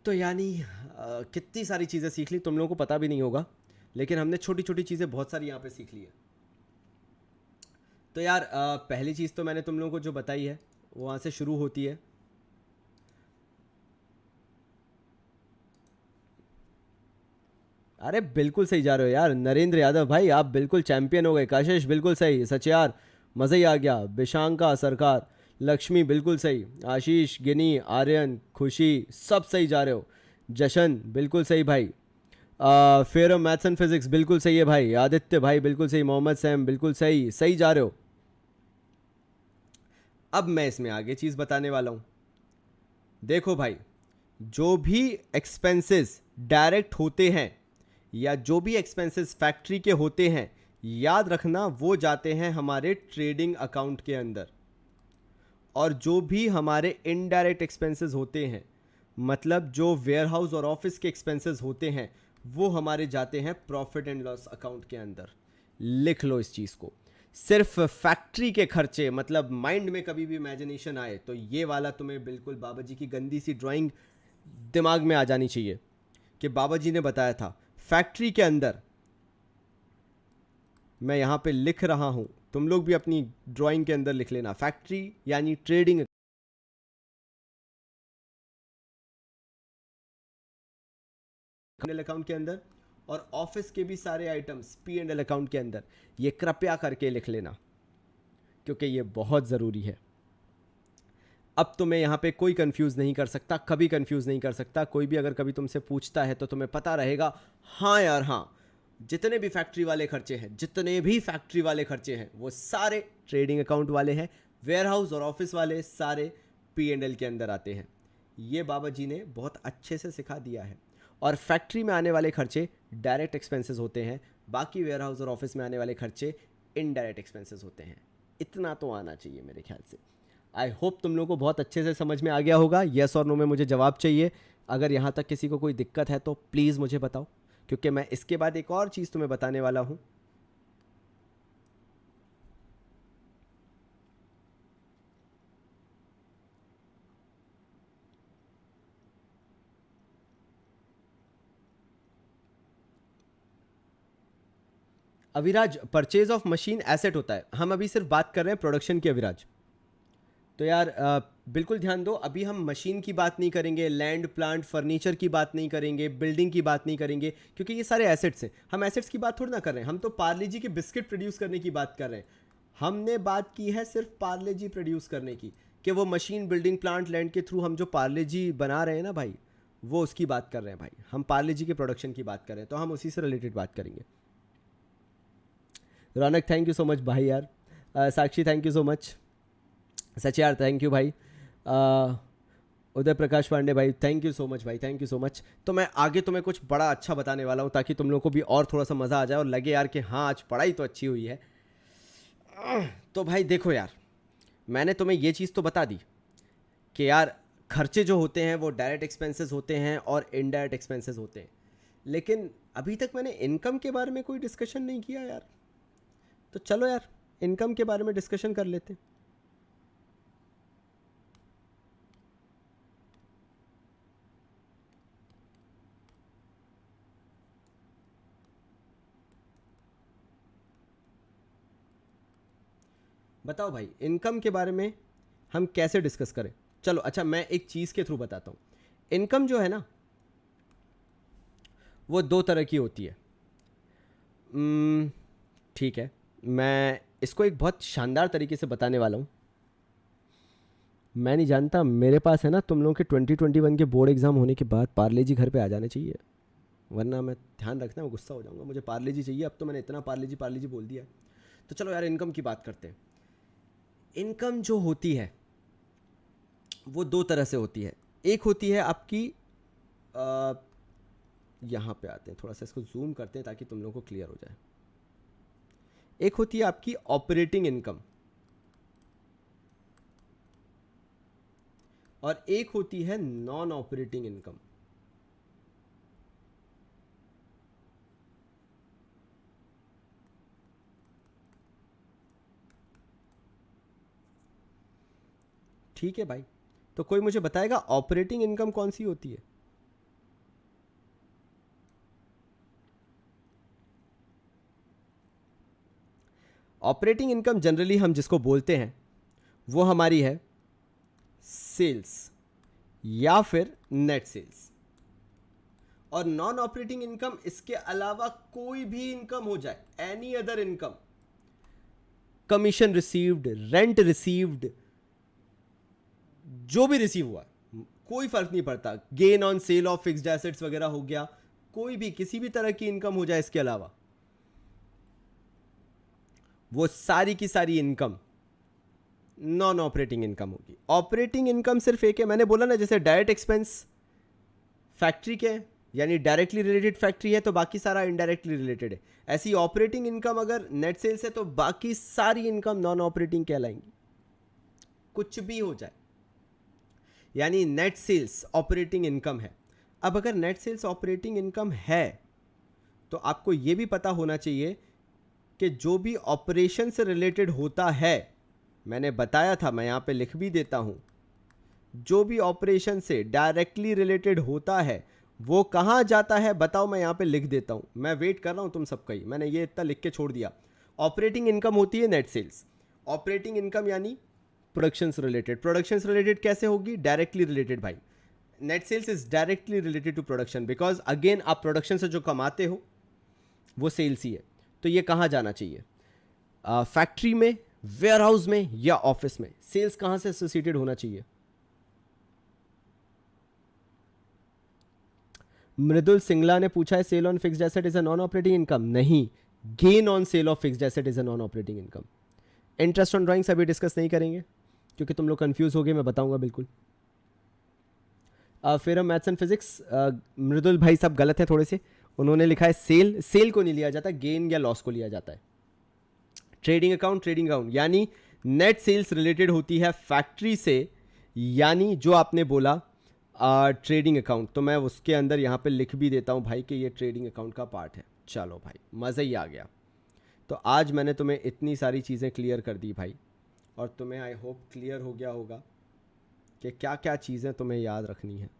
तो यानी कितनी सारी चीज़ें सीख ली, तुम लोगों को पता भी नहीं होगा, लेकिन हमने छोटी छोटी चीज़ें बहुत सारी यहाँ पे सीख ली है। तो यार पहली चीज़ तो मैंने तुम लोगों को जो बताई है वो वहाँ से शुरू होती है। अरे बिल्कुल सही जा रहे हो यार नरेंद्र यादव भाई, आप बिल्कुल चैंपियन हो गए। कशिश बिल्कुल सही, सच यार मज़ा ही आ गया। बिशांका सरकार, लक्ष्मी बिल्कुल सही, आशीष, गिनी, आर्यन, खुशी, सब सही जा रहे हो। जशन बिल्कुल सही भाई, फेरो मैथ्स एंड फिजिक्स बिल्कुल सही है भाई। आदित्य भाई बिल्कुल सही, मोहम्मद सैम बिल्कुल सही, सही जा रहे हो। अब मैं इसमें आगे चीज़ बताने वाला हूँ। देखो भाई, जो भी एक्सपेंसेस डायरेक्ट होते हैं या जो भी एक्सपेंसेस फैक्ट्री के होते हैं, याद रखना वो जाते हैं हमारे ट्रेडिंग अकाउंट के अंदर। और जो भी हमारे इनडायरेक्ट एक्सपेंसेस होते हैं, मतलब जो वेयर हाउस और ऑफिस के एक्सपेंसेस होते हैं, वो हमारे जाते हैं प्रॉफिट एंड लॉस अकाउंट के अंदर। लिख लो इस चीज़ को। सिर्फ फैक्ट्री के खर्चे, मतलब माइंड में कभी भी इमेजिनेशन आए तो ये वाला तुम्हें बिल्कुल बाबा जी की गंदी सी ड्राइंग दिमाग में आ जानी चाहिए कि बाबा जी ने बताया था फैक्ट्री के अंदर, मैं यहां पे लिख रहा हूं, तुम लोग भी अपनी ड्राइंग के अंदर लिख लेना, फैक्ट्री यानी ट्रेडिंग अकाउंट के अंदर, और ऑफिस के भी सारे items P and L account के अंदर। ये कृपया करके लिख लेना क्योंकि ये बहुत ज़रूरी है। अब तुम्हें यहाँ पे कोई कंफ्यूज नहीं कर सकता, कभी कंफ्यूज नहीं कर सकता। कोई भी अगर कभी तुमसे पूछता है तो तुम्हें पता रहेगा, हाँ यार हाँ, जितने भी फैक्ट्री वाले खर्चे हैं, जितने भी फैक्ट्री वाले खर्चे हैं, वो सारे ट्रेडिंग अकाउंट वाले हैं। वेयर हाउस और ऑफिस वाले सारे पी एंड एल के अंदर आते हैं। ये बाबा जी ने बहुत अच्छे से सिखा दिया है। और फैक्ट्री में आने वाले खर्चे डायरेक्ट एक्सपेंसेस होते हैं, बाकी वेयर हाउस और ऑफिस में आने वाले खर्चे इनडायरेक्ट एक्सपेंसेस होते हैं। इतना तो आना चाहिए मेरे ख्याल से। आई होप तुम लोगों को बहुत अच्छे से समझ में आ गया होगा। येस और नो में मुझे जवाब चाहिए। अगर यहाँ तक किसी को कोई दिक्कत है तो प्लीज़ मुझे बताओ, क्योंकि मैं इसके बाद एक और चीज़ तुम्हें बताने वाला हूँ। Aviraj, purchase of machine asset होता है, हम अभी सिर्फ बात कर रहे हैं प्रोडक्शन की अविराज। तो यार बिल्कुल ध्यान दो, अभी हम मशीन की बात नहीं करेंगे, लैंड प्लांट फर्नीचर की बात नहीं करेंगे, बिल्डिंग की बात नहीं करेंगे, क्योंकि ये सारे एसेट्स हैं। हम एसेट्स की बात थोड़ी ना कर रहे हैं, हम तो पार्ले जी के बिस्किट प्रोड्यूस करने की बात कर रहे हैं। हमने बात की है सिर्फ पार्ले जी प्रोड्यूस करने की, कि वो मशीन बिल्डिंग प्लांट लैंड के थ्रू हम जो पार्ले जी बना रहे हैं ना भाई, वो उसकी बात कर रहे हैं भाई। हम पार्ले जी के प्रोडक्शन की बात कर रहे हैं, तो हम उसी से रिलेटेड बात करेंगे। Raunak thank you so much भाई यार। Sakshi thank you so much. सचियार थैंक यू भाई। उदय प्रकाश पांडे भाई थैंक यू सो मच भाई, थैंक यू सो मच। तो मैं आगे तुम्हें कुछ बड़ा अच्छा बताने वाला हूँ, ताकि तुम लोगों को भी और थोड़ा सा मज़ा आ जाए और लगे यार कि हाँ आज पढ़ाई तो अच्छी हुई है। तो भाई देखो यार, मैंने तुम्हें ये चीज़ तो बता दी कि यार खर्चे जो होते हैं वो डायरेक्ट एक्सपेंसेस होते हैं और इनडायरेक्ट एक्सपेंसेस होते हैं, लेकिन अभी तक मैंने इनकम के बारे में कोई डिस्कशन नहीं किया यार। तो चलो यार इनकम के बारे में डिस्कशन कर लेते हैं। बताओ भाई इनकम के बारे में हम कैसे डिस्कस करें। चलो अच्छा, मैं एक चीज़ के थ्रू बताता हूँ। इनकम जो है ना, वो दो तरह की होती है। ठीक है, मैं इसको एक बहुत शानदार तरीके से बताने वाला हूँ। मैं नहीं जानता, मेरे पास है ना तुम लोगों के 2021 के बोर्ड एग्ज़ाम होने के बाद पार्ले जी घर पे आ जाने चाहिए, वरना मैं ध्यान रखना मैं गुस्सा हो जाऊँगा। मुझे पार्ले जी चाहिए, अब तो मैंने इतना पार्ले जी बोल दिया है। तो चलो यार इनकम की बात करते हैं। इनकम जो होती है वो दो तरह से होती है। एक होती है आपकी, यहाँ पे आते हैं, थोड़ा सा इसको जूम करते हैं ताकि तुम लोगों को क्लियर हो जाए। एक होती है आपकी ऑपरेटिंग इनकम और एक होती है नॉन ऑपरेटिंग इनकम। ठीक है भाई, तो कोई मुझे बताएगा ऑपरेटिंग इनकम कौन सी होती है? ऑपरेटिंग इनकम जनरली हम जिसको बोलते हैं वो हमारी है सेल्स या फिर नेट सेल्स। और नॉन ऑपरेटिंग इनकम इसके अलावा कोई भी इनकम हो जाए, any other income, commission received, rent received, जो भी रिसीव हुआ कोई फर्क नहीं पड़ता, gain on sale of fixed assets वगैरह हो गया, कोई भी किसी भी तरह की इनकम हो जाए इसके अलावा, वो सारी की सारी इनकम नॉन ऑपरेटिंग इनकम होगी। ऑपरेटिंग इनकम सिर्फ एक है, मैंने बोला ना, जैसे डायरेक्ट एक्सपेंस फैक्ट्री के यानी डायरेक्टली रिलेटेड फैक्ट्री है तो बाकी सारा इनडायरेक्टली रिलेटेड है। ऐसी ऑपरेटिंग इनकम अगर नेट सेल्स है तो बाकी सारी इनकम नॉन ऑपरेटिंग कहलाएंगी। कुछ भी हो जाए, यानी नेट सेल्स ऑपरेटिंग इनकम है। अब अगर नेट सेल्स ऑपरेटिंग इनकम है तो आपको यह भी पता होना चाहिए कि जो भी ऑपरेशन से रिलेटेड होता है, मैंने बताया था, मैं यहां पे लिख भी देता हूं, जो भी ऑपरेशन से डायरेक्टली रिलेटेड होता है वो कहां जाता है, बताओ, मैं यहां पे लिख देता हूं, मैं वेट कर रहा हूं तुम सबका ही, मैंने ये इतना लिख के छोड़ दिया। ऑपरेटिंग इनकम होती है नेट सेल्स, ऑपरेटिंग इनकम यानी प्रोडक्शन से रिलेटेड। प्रोडक्शन से रिलेटेड कैसे होगी? डायरेक्टली रिलेटेड भाई। Net sales is directly related to production, because again आप प्रोडक्शन से जो कमाते हो वो सेल्स ही है। तो ये कहां जाना चाहिए? फैक्ट्री में, वेयर हाउस में या ऑफिस में? सेल्स कहां से एसोसिएटेड होना चाहिए? मृदुल सिंगला ने पूछा है sale on fixed asset is a non operating income. नहीं, gain on sale of fixed asset is a non operating income. Interest on drawings अभी डिस्कस नहीं करेंगे क्योंकि तुम लोग कंफ्यूज हो गए, मैं बताऊंगा बिल्कुल। फिर हम मैथ्स एंड फिजिक्स, मृदुल भाई सब गलत है थोड़े से, उन्होंने लिखा है सेल, सेल को नहीं लिया जाता, गेन या लॉस को लिया जाता है। ट्रेडिंग अकाउंट, ट्रेडिंग अकाउंट यानी नेट सेल्स रिलेटेड होती है फैक्ट्री से, यानी जो आपने बोला ट्रेडिंग अकाउंट, तो मैं उसके अंदर यहाँ पे लिख भी देता हूँ भाई कि ये ट्रेडिंग अकाउंट का पार्ट है। चलो भाई, मज़ा ही आ गया। तो आज मैंने तुम्हें इतनी सारी चीज़ें क्लियर कर दी भाई, और तुम्हें आई होप क्लियर हो गया होगा कि क्या क्या चीज़ें तुम्हें याद रखनी है।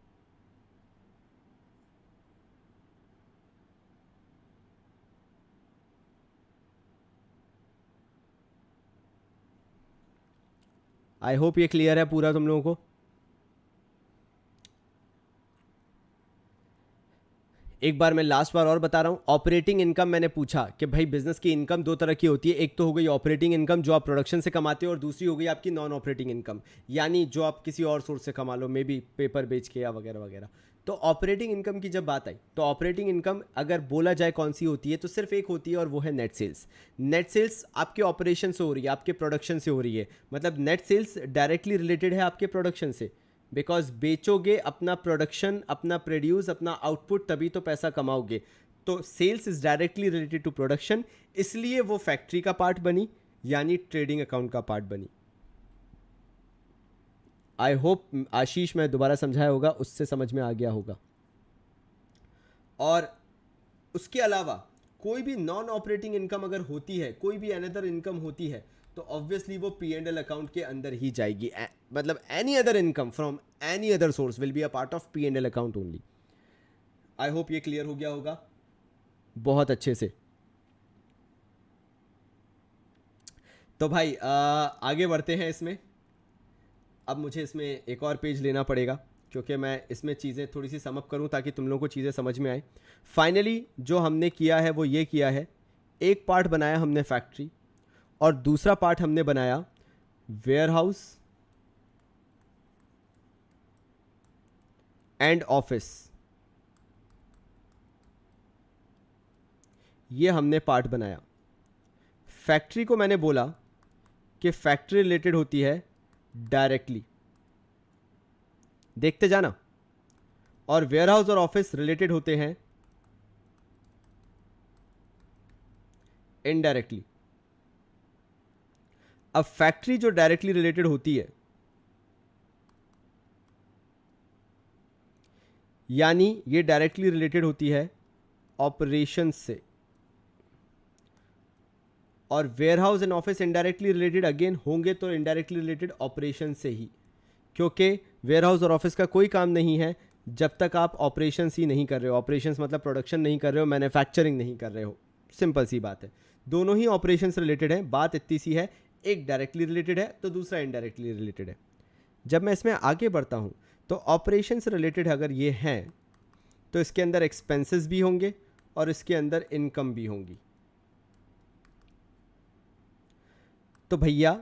आई होप ये क्लियर है पूरा तुम लोगों को। एक बार मैं लास्ट बार और बता रहा हूं, ऑपरेटिंग इनकम मैंने पूछा कि भाई बिजनेस की इनकम दो तरह की होती है, एक तो हो गई ऑपरेटिंग इनकम जो आप प्रोडक्शन से कमाते हो, और दूसरी हो गई आपकी नॉन ऑपरेटिंग इनकम, यानी जो आप किसी और सोर्स से कमा लो, मे बी पेपर बेच के या वगैरह वगैरह। तो ऑपरेटिंग इनकम की जब बात आई तो ऑपरेटिंग इनकम अगर बोला जाए कौन सी होती है तो सिर्फ एक होती है, और वो है नेट सेल्स। नेट सेल्स आपके ऑपरेशन से हो रही है, आपके प्रोडक्शन से हो रही है, मतलब नेट सेल्स डायरेक्टली रिलेटेड है आपके प्रोडक्शन से, बिकॉज बेचोगे अपना प्रोडक्शन, अपना प्रोड्यूस, अपना आउटपुट, तभी तो पैसा कमाओगे। तो sales is directly related to production, इसलिए वो फैक्ट्री का पार्ट बनी, यानी ट्रेडिंग अकाउंट का पार्ट बनी। आई होप आशीष, मैं दोबारा समझाया होगा, उससे समझ में आ गया होगा। और उसके अलावा कोई भी नॉन ऑपरेटिंग इनकम अगर होती है, कोई भी अनदर इनकम होती है, तो ऑब्वियसली वो P&L अकाउंट के अंदर ही जाएगी। मतलब any other income from any other source will be a part of P&L account only. I hope ये क्लियर हो गया होगा बहुत अच्छे से। तो भाई आगे बढ़ते हैं इसमें। अब मुझे इसमें एक और पेज लेना पड़ेगा क्योंकि मैं इसमें चीज़ें थोड़ी सी समअप करूं ताकि तुम लोगों को चीज़ें समझ में आए। फाइनली जो हमने किया है वो ये किया है, एक पार्ट बनाया हमने फैक्ट्री, और दूसरा पार्ट हमने बनाया वेयर हाउस एंड ऑफिस। ये हमने पार्ट बनाया। फैक्ट्री को मैंने बोला कि फैक्ट्री रिलेटेड होती है डायरेक्टली, देखते जाना, और वेयर हाउस और ऑफिस रिलेटेड होते हैं इनडायरेक्टली। अब फैक्ट्री जो डायरेक्टली रिलेटेड होती है, यानी ये डायरेक्टली रिलेटेड होती है ऑपरेशन से, और warehouse and office indirectly related again होंगे तो इनडायरेक्टली रिलेटेड ऑपरेशन से ही, क्योंकि वेयर हाउस और ऑफिस का कोई काम नहीं है जब तक आप ऑपरेशंस ही नहीं कर रहे हो। ऑपरेशंस मतलब प्रोडक्शन नहीं कर रहे हो, मैन्युफैक्चरिंग नहीं कर रहे हो, सिंपल सी बात है। दोनों ही ऑपरेशंस रिलेटेड है, बात इतनी सी है, एक डायरेक्टली रिलेटेड है तो दूसरा इनडायरेक्टली रिलेटेड है। जब मैं इसमें आगे बढ़ता हूं तो ऑपरेशन से रिलेटेड अगर ये हैं तो इसके अंदर एक्सपेंसेस भी होंगे और इसके अंदर इनकम भी होंगी। तो भैया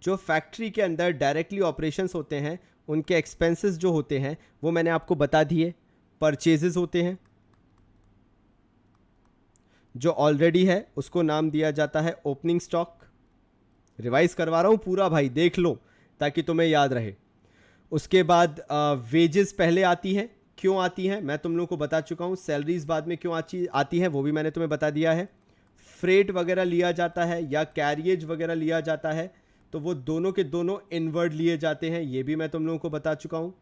जो फैक्ट्री के अंदर डायरेक्टली ऑपरेशंस होते हैं उनके एक्सपेंसेस जो होते हैं वो मैंने आपको बता दिए, परचेजेस होते हैं, जो ऑलरेडी है उसको नाम दिया जाता है ओपनिंग स्टॉक। रिवाइज करवा रहा हूं पूरा भाई, देख लो ताकि तुम्हें याद रहे। उसके बाद वेजेस पहले आती हैं, क्यों आती हैं मैं तुम लोगों को बता चुका हूं। सैलरीज बाद में क्यों आती हैं वो भी मैंने तुम्हें बता दिया है। फ्रेट वगैरह लिया जाता है या कैरियज वगैरह लिया जाता है तो वो दोनों के दोनों इनवर्ड लिए जाते हैं। ये भी मैं तुम लोगों को बता चुका हूँ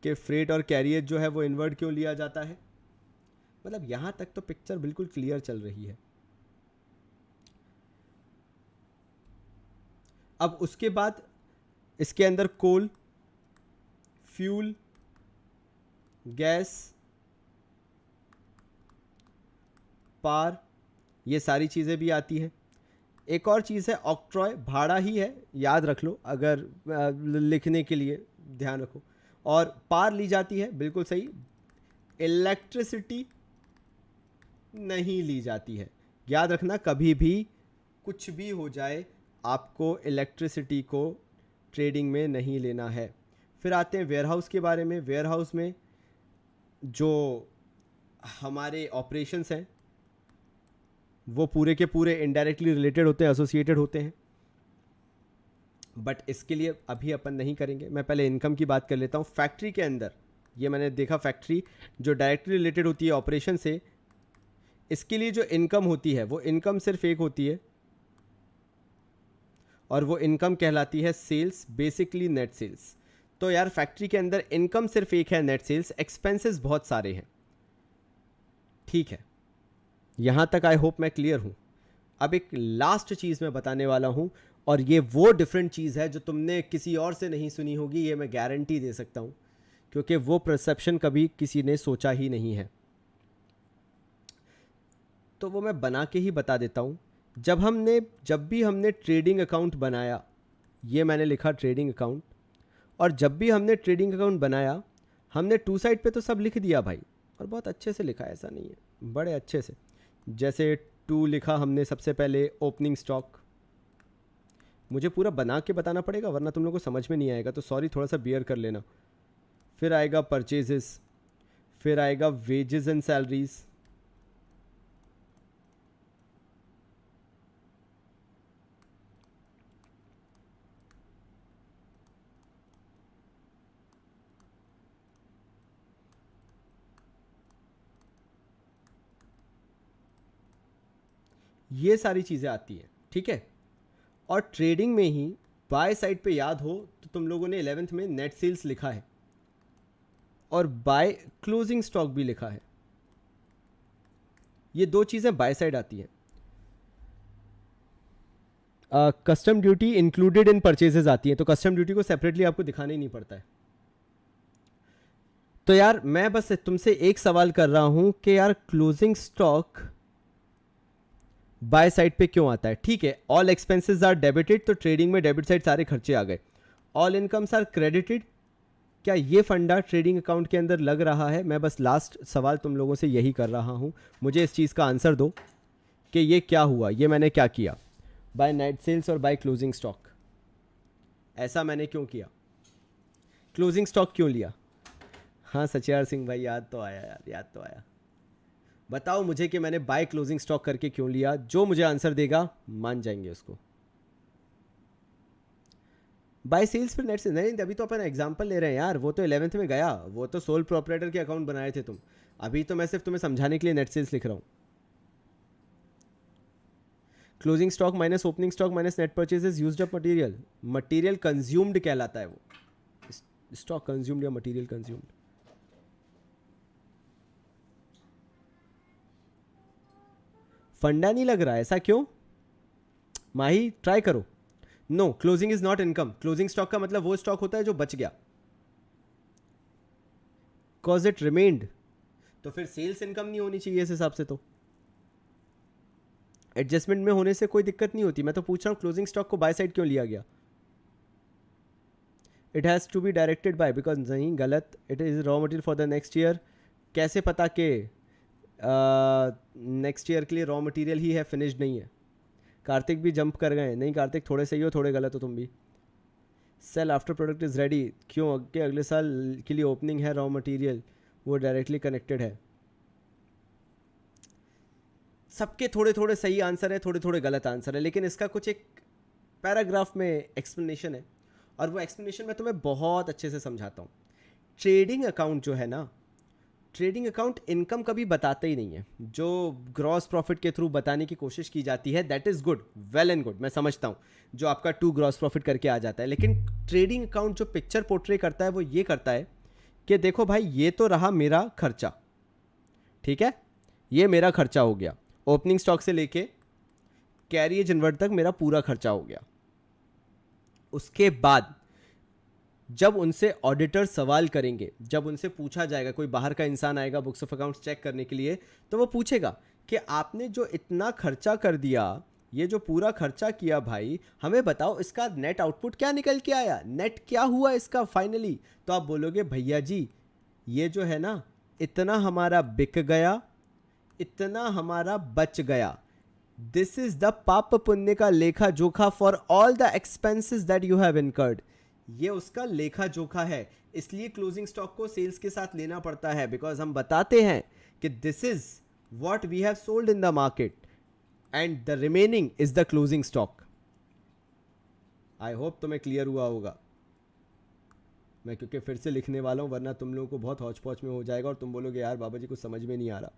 कि फ्रेट और कैरियर जो है वो इनवर्ड क्यों लिया जाता है। मतलब यहाँ तक तो पिक्चर बिल्कुल क्लियर चल रही है। अब उसके बाद इसके अंदर कोल, फ्यूल, गैस, पार, ये सारी चीज़ें भी आती हैं। एक और चीज़ है ऑक्ट्रॉय, भाड़ा ही है, याद रख लो अगर लिखने के लिए ध्यान रखो। और पार ली जाती है, बिल्कुल सही। इलेक्ट्रिसिटी नहीं ली जाती है। याद रखना कभी भी कुछ भी हो जाए आपको इलेक्ट्रिसिटी को ट्रेडिंग में नहीं लेना है। फिर आते हैं वेयरहाउस के बारे में। वेयरहाउस में जो हमारे ऑपरेशंस हैं वो पूरे के पूरे इनडायरेक्टली रिलेटेड होते हैं, एसोसिएटेड होते हैं, बट इसके लिए अभी अपन नहीं करेंगे। मैं पहले इनकम की बात कर लेता हूँ। फैक्ट्री के अंदर ये मैंने देखा, फैक्ट्री जो डायरेक्टली रिलेटेड होती है ऑपरेशन से, इसके लिए जो इनकम होती है वो इनकम सिर्फ एक होती है और वो इनकम कहलाती है सेल्स, बेसिकली नेट सेल्स। तो यार फैक्ट्री के अंदर इनकम सिर्फ एक है, नेट सेल्स। एक्सपेंसेस बहुत सारे हैं, ठीक है। यहां तक आई होप मैं क्लियर हूं। अब एक लास्ट चीज मैं बताने वाला हूं, और ये वो डिफरेंट चीज है जो तुमने किसी और से नहीं सुनी होगी, ये मैं गारंटी दे सकता हूं, क्योंकि वो परसेप्शन कभी किसी ने सोचा ही नहीं है। तो वो मैं बना के ही बता देता हूं। जब भी हमने ट्रेडिंग अकाउंट बनाया, ये मैंने लिखा ट्रेडिंग अकाउंट, और जब भी हमने ट्रेडिंग अकाउंट बनाया हमने टू साइड पे तो सब लिख दिया भाई, और बहुत अच्छे से लिखा, ऐसा नहीं है, बड़े अच्छे से। जैसे टू लिखा हमने सबसे पहले ओपनिंग स्टॉक। मुझे पूरा बना के बताना पड़ेगा वरना तुम लोगों को समझ में नहीं आएगा, तो सॉरी, थोड़ा सा बियर कर लेना। फिर आएगा परचेजेस, फिर आएगा वेजेस एंड सैलरीज, ये सारी चीज़ें आती हैं, ठीक है। और ट्रेडिंग में ही बाय साइड पे याद हो तो तुम लोगों ने 11th में नेट सेल्स लिखा है और बाय क्लोजिंग स्टॉक भी लिखा है। ये दो चीज़ें बाय साइड आती हैं। Custom duty included in purchases आती है, तो कस्टम ड्यूटी को सेपरेटली आपको दिखाना ही नहीं पड़ता है। तो यार मैं बस तुमसे एक सवाल कर रहा हूं कि यार क्लोजिंग स्टॉक बाय साइड पे क्यों आता है? ठीक है, ऑल एक्सपेंसेस आर डेबिटेड, तो ट्रेडिंग में डेबिट साइड सारे खर्चे आ गए। ऑल इनकम्स आर क्रेडिटेड, क्या ये फंडा ट्रेडिंग अकाउंट के अंदर लग रहा है? मैं बस लास्ट सवाल तुम लोगों से यही कर रहा हूं, मुझे इस चीज़ का आंसर दो कि ये क्या हुआ, ये मैंने क्या किया बाय नेट सेल्स और बाय क्लोजिंग स्टॉक। ऐसा मैंने क्यों किया, क्लोजिंग स्टॉक क्यों लिया? हाँ सचियार सिंह भाई, याद तो आया यार, याद तो आया। बताओ मुझे कि मैंने बाय क्लोजिंग स्टॉक करके क्यों लिया। जो मुझे आंसर देगा मान जाएंगे उसको। बाय सेल्स फिर नेट से नहीं, अभी तो अपन एग्जांपल ले रहे हैं यार, वो तो 11th में गया, वो तो सोल प्रोपराइटर के अकाउंट बनाए थे तुम। अभी तो मैं सिर्फ तुम्हें समझाने के लिए नेट सेल्स लिख रहा हूँ। Closing stock minus opening stock minus net purchases used up material, material consumed कहलाता है वो, स्टॉक कंज्यूम्ड या मटेरियल कंज्यूम्ड। फंडा नहीं लग रहा है, ऐसा क्यों? माही ट्राई करो। No, closing is not income. Closing stock का मतलब वो स्टॉक होता है जो बच गया, कॉज इट रिमेन्ड। तो फिर सेल्स इनकम नहीं होनी चाहिए इस हिसाब से, तो एडजस्टमेंट में होने से कोई दिक्कत नहीं होती। मैं तो पूछ रहा हूं क्लोजिंग स्टॉक को बाय साइड क्यों लिया गया? It has to be directed by, because नहीं, गलत। It is raw material for the next year. कैसे पता कि नेक्स्ट ईयर के लिए रॉ मटेरियल ही है, फिनिश्ड नहीं है? कार्तिक भी जंप कर गए। नहीं कार्तिक, थोड़े सही हो थोड़े गलत हो तुम भी। Sale after product is ready, क्यों? कि अगले साल के लिए ओपनिंग है, रॉ मटेरियल वो डायरेक्टली कनेक्टेड है। सबके थोड़े थोड़े सही आंसर है, थोड़े थोड़े गलत आंसर है, लेकिन इसका कुछ एक पैराग्राफ में एक्सप्लेनेशन है, और वो एक्सप्लेनेशन मैं तुम्हें बहुत अच्छे से समझाता हूँ। ट्रेडिंग अकाउंट जो है ना, ट्रेडिंग अकाउंट इनकम कभी बताता ही नहीं है। जो ग्रॉस प्रॉफिट के थ्रू बताने की कोशिश की जाती है that is good, well and good, मैं समझता हूँ, जो आपका 2 ग्रॉस प्रॉफिट करके आ जाता है। लेकिन ट्रेडिंग अकाउंट जो पिक्चर पोर्ट्रे करता है वो ये करता है कि देखो भाई ये तो रहा मेरा खर्चा, ठीक है, ये मेरा खर्चा हो गया, ओपनिंग स्टॉक से लेके कैरी एज इनवर्ट तक मेरा पूरा खर्चा हो गया। उसके बाद जब उनसे ऑडिटर सवाल करेंगे, जब उनसे पूछा जाएगा, कोई बाहर का इंसान आएगा बुक्स ऑफ अकाउंट्स चेक करने के लिए, तो वो पूछेगा कि आपने जो इतना खर्चा कर दिया, ये जो पूरा खर्चा किया भाई, हमें बताओ इसका नेट आउटपुट क्या निकल के आया, नेट क्या हुआ इसका फाइनली। तो आप बोलोगे भैया जी ये जो है ना, इतना हमारा बिक गया, इतना हमारा बच गया। दिस इज द पाप पुण्य का लेखा जोखा for all the expenses that you have incurred. ये उसका लेखा जोखा है, इसलिए क्लोजिंग स्टॉक को सेल्स के साथ लेना पड़ता है, बिकॉज हम बताते हैं कि this is what we have sold in the market and the remaining is the closing stock. I hope तुम्हें क्लियर हुआ होगा। मैं क्योंकि फिर से लिखने वाला हूं, वरना तुम लोगों को बहुत हौच पौच में हो जाएगा और तुम बोलोगे यार बाबा जी कुछ समझ में नहीं आ रहा।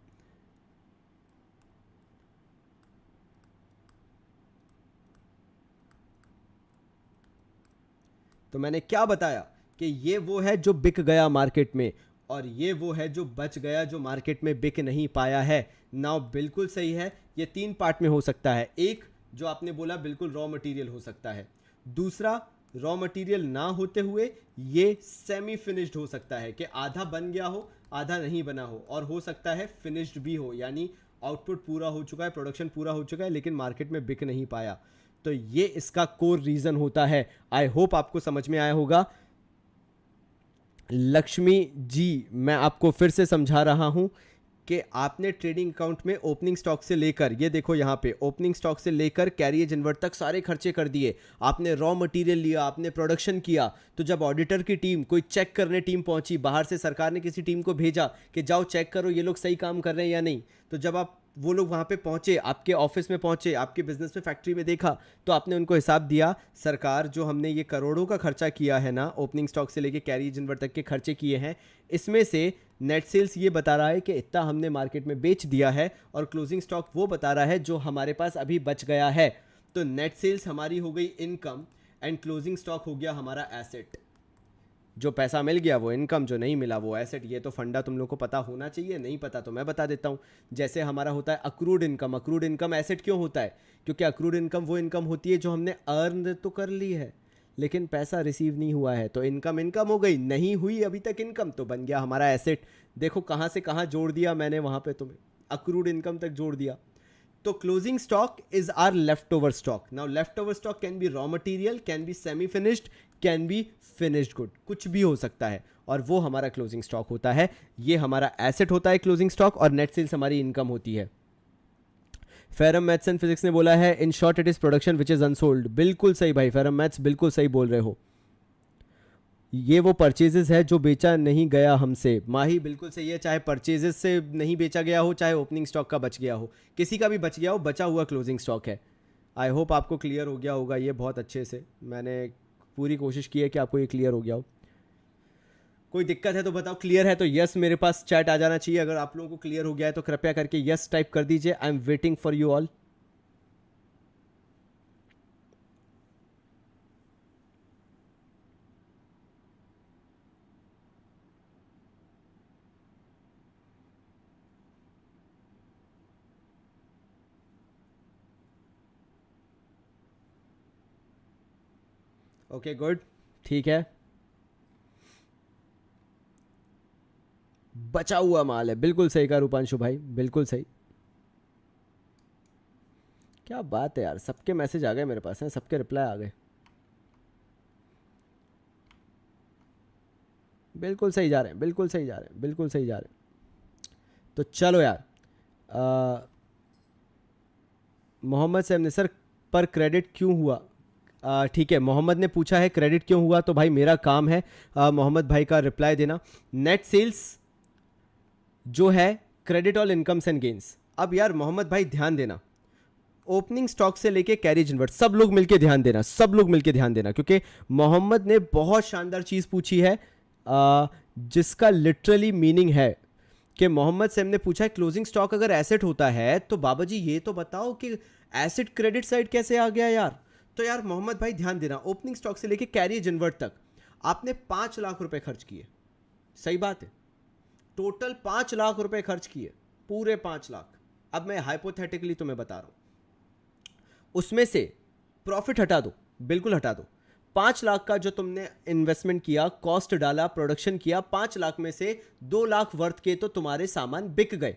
तो मैंने क्या बताया कि ये वो है जो बिक गया मार्केट में, और ये वो है जो बच गया, जो मार्केट में बिक नहीं पाया है। नाउ बिल्कुल सही है, ये 3 पार्ट में हो सकता है। एक जो आपने बोला बिल्कुल रॉ मटेरियल हो सकता है, दूसरा रॉ मटेरियल ना होते हुए ये सेमी फिनिश्ड हो सकता है कि आधा बन गया हो आधा नहीं बना हो, और हो सकता है फिनिश्ड भी हो, यानी आउटपुट पूरा हो चुका है, प्रोडक्शन पूरा हो चुका है, लेकिन मार्केट में बिक नहीं पाया। तो ये इसका कोर रीजन होता है। आई होप आपको समझ में आया होगा। लक्ष्मी जी मैं आपको फिर से समझा रहा हूं कि आपने ट्रेडिंग अकाउंट में ओपनिंग स्टॉक से लेकर, ये देखो यहां पे ओपनिंग स्टॉक से लेकर कैरी एज इनवर्ट तक सारे खर्चे कर दिए, आपने रॉ मटेरियल लिया, आपने प्रोडक्शन किया। तो जब ऑडिटर की टीम, कोई चेक करने टीम पहुंची, बाहर से सरकार ने किसी टीम को भेजा कि जाओ चेक करो ये लोग सही काम कर रहे हैं या नहीं, तो जब आप वो लोग वहाँ पे पहुँचे, आपके ऑफिस में पहुँचे, आपके बिजनेस में, फैक्ट्री में देखा, तो आपने उनको हिसाब दिया, सरकार जो हमने ये करोड़ों का खर्चा किया है ना, ओपनिंग स्टॉक से लेके कैरी एज इनवर्ट तक के खर्चे किए हैं, इसमें से नेट सेल्स ये बता रहा है कि इतना हमने मार्केट में बेच दिया है, और क्लोजिंग स्टॉक वो बता रहा है जो हमारे पास अभी बच गया है। तो नेट सेल्स हमारी हो गई इनकम एंड क्लोजिंग स्टॉक हो गया हमारा एसेट। जो पैसा मिल गया वो इनकम, जो नहीं मिला वो एसेट। ये तो फंडा तुम लोग को पता होना चाहिए, नहीं पता तो मैं बता देता हूँ। जैसे हमारा होता है accrued income. Accrued income asset क्यों होता है? क्योंकि अक्रूड इनकम वो इनकम होती है जो हमने अर्न तो कर ली है लेकिन पैसा रिसीव नहीं हुआ है, तो इनकम इनकम हो गई, नहीं हुई अभी तक इनकम तो बन गया हमारा एसेट। देखो कहाँ से कहाँ जोड़ दिया मैंने, वहाँ पे तुम्हें अक्रूड इनकम तक जोड़ दिया। तो closing stock is are left over stock. Now left over stock can be raw material, can be semi finished, can be finished good, कुछ भी हो सकता है, और वो हमारा क्लोजिंग स्टॉक होता है। ये हमारा एसेट होता है क्लोजिंग स्टॉक, और नेट सेल्स हमारी इनकम होती है। फेरम मैथ्स एंड फिजिक्स ने बोला है in short it is production which is unsold. बिल्कुल सही भाई, फेरम मैथ्स बिल्कुल सही बोल रहे हो। ये वो परचेजेस है जो बेचा नहीं गया हमसे। माही बिल्कुल सही है, चाहे परचेजेस से नहीं बेचा गया हो, चाहे ओपनिंग स्टॉक का बच गया हो, किसी का भी बच गया हो, बचा हुआ क्लोजिंग स्टॉक है। आई होप आपको क्लियर हो गया होगा ये बहुत अच्छे से। मैंने पूरी कोशिश की है कि आपको ये क्लियर हो गया हो। कोई दिक्कत है तो बताओ, क्लियर है तो यस मेरे पास चैट आ जाना चाहिए। अगर आप लोगों को क्लियर हो गया है तो कृपया करके यस टाइप कर दीजिए। I am waiting for you all. Okay good, ठीक है। बचा हुआ माल है, बिल्कुल सही कहा रूपांशु भाई, बिल्कुल सही। क्या बात है यार, सबके मैसेज आ गए मेरे पास हैं, सबके रिप्लाई आ गए। बिल्कुल सही जा रहे हैं, बिल्कुल सही जा रहे हैं, बिल्कुल सही जा रहे हैं। तो चलो यार, मोहम्मद सैम ने सर पर क्रेडिट क्यों हुआ? ठीक है, मोहम्मद ने पूछा है क्रेडिट क्यों हुआ, तो भाई मेरा काम है मोहम्मद भाई का रिप्लाई देना। नेट सेल्स जो है credit all incomes and gains. अब यार मोहम्मद भाई ध्यान देना, ओपनिंग स्टॉक से लेके कैरेज इनवर्ट, सब लोग मिलके ध्यान देना, सब लोग मिलके ध्यान देना, क्योंकि मोहम्मद ने बहुत शानदार चीज़ पूछी है जिसका लिटरली मीनिंग है कि मोहम्मद सैम ने पूछा है क्लोजिंग स्टॉक अगर एसेट होता है तो बाबा जी ये तो बताओ कि एसेट क्रेडिट साइड कैसे आ गया यार। तो यार मोहम्मद भाई ध्यान देना, ओपनिंग स्टॉक से लेके कैरिज इनवर्ट तक आपने 5 लाख रुपए खर्च किए, सही बात है, टोटल 5 लाख रुपए खर्च किए, पूरे 5 लाख। अब मैं हाइपोथेटिकली तुम्हें बता रहा हूं, उसमें से प्रॉफिट हटा दो, बिल्कुल हटा दो। 5 लाख का जो तुमने इन्वेस्टमेंट किया, कॉस्ट डाला, प्रोडक्शन किया, 5 लाख में से 2 लाख वर्थ के तो तुम्हारे सामान बिक गए।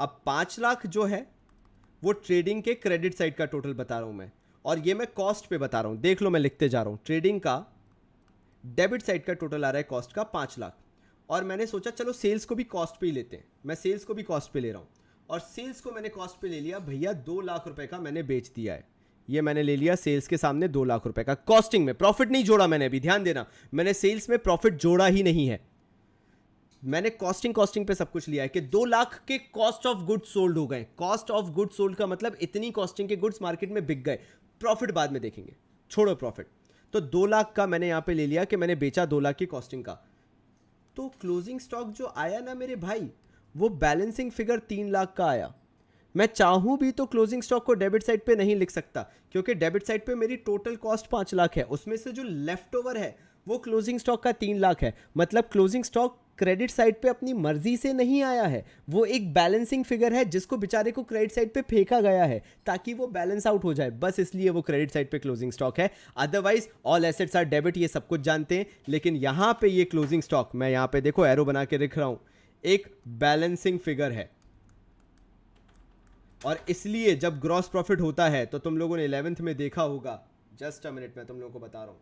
अब 5 लाख जो है वो ट्रेडिंग के क्रेडिट साइड का टोटल बता रहा हूं मैं, और ये मैं कॉस्ट पे बता रहा हूं, देख लो मैं लिखते जा रहा हूं। ट्रेडिंग का डेबिट साइड का टोटल आ रहा है कॉस्ट का 5 लाख, और मैंने सोचा चलो सेल्स को भी कॉस्ट पे ही लेते हैं, मैं सेल्स को भी कॉस्ट पे ले रहा हूं, और सेल्स को मैंने कॉस्ट पे ले लिया भैया, 2 लाख रुपए का मैंने बेच दिया है। ये मैंने ले लिया सेल्स के सामने 2 लाख रुपए का, कॉस्टिंग में प्रॉफिट नहीं जोड़ा मैंने, अभी ध्यान देना, मैंने सेल्स में प्रॉफिट जोड़ा ही नहीं है, मैंने कॉस्टिंग पे सब कुछ लिया है कि 2 लाख के कॉस्ट ऑफ गुड्स सोल्ड हो गए। कॉस्ट ऑफ गुड्स सोल्ड का मतलब इतनी कॉस्टिंग के गुड्स मार्केट में बिक गए, प्रॉफिट बाद में देखेंगे, छोड़ो प्रॉफिट। तो 2 लाख का मैंने यहां पे ले लिया कि मैंने बेचा 2 लाख की कॉस्टिंग का। तो क्लोजिंग स्टॉक जो आया ना मेरे भाई, वो बैलेंसिंग फिगर 3 लाख का आया। मैं चाहूं भी तो क्लोजिंग स्टॉक को डेबिट साइड पे नहीं लिख सकता, क्योंकि डेबिट साइड पे मेरी टोटल कॉस्ट 5 लाख है, उसमें से जो लेफ्ट ओवर है वो क्लोजिंग स्टॉक का 3 लाख है। मतलब क्लोजिंग स्टॉक क्रेडिट साइड पे अपनी मर्जी से नहीं आया है, वो एक बैलेंसिंग फिगर है जिसको बेचारे को क्रेडिट साइड पे फेंका गया है ताकि वो बैलेंस आउट हो जाए, बस इसलिए वो क्रेडिट साइड पे क्लोजिंग स्टॉक है। Otherwise all assets are debit, ये सब कुछ जानते हैं, लेकिन यहां पे ये क्लोजिंग स्टॉक, मैं यहां पे देखो एरो बना के लिख रहा हूं, एक बैलेंसिंग फिगर है। और इसलिए जब ग्रॉस प्रॉफिट होता है तो तुम लोगों ने 11th में देखा होगा, जस्ट अ मिनट मैं तुम लोगों को बता रहा हूं,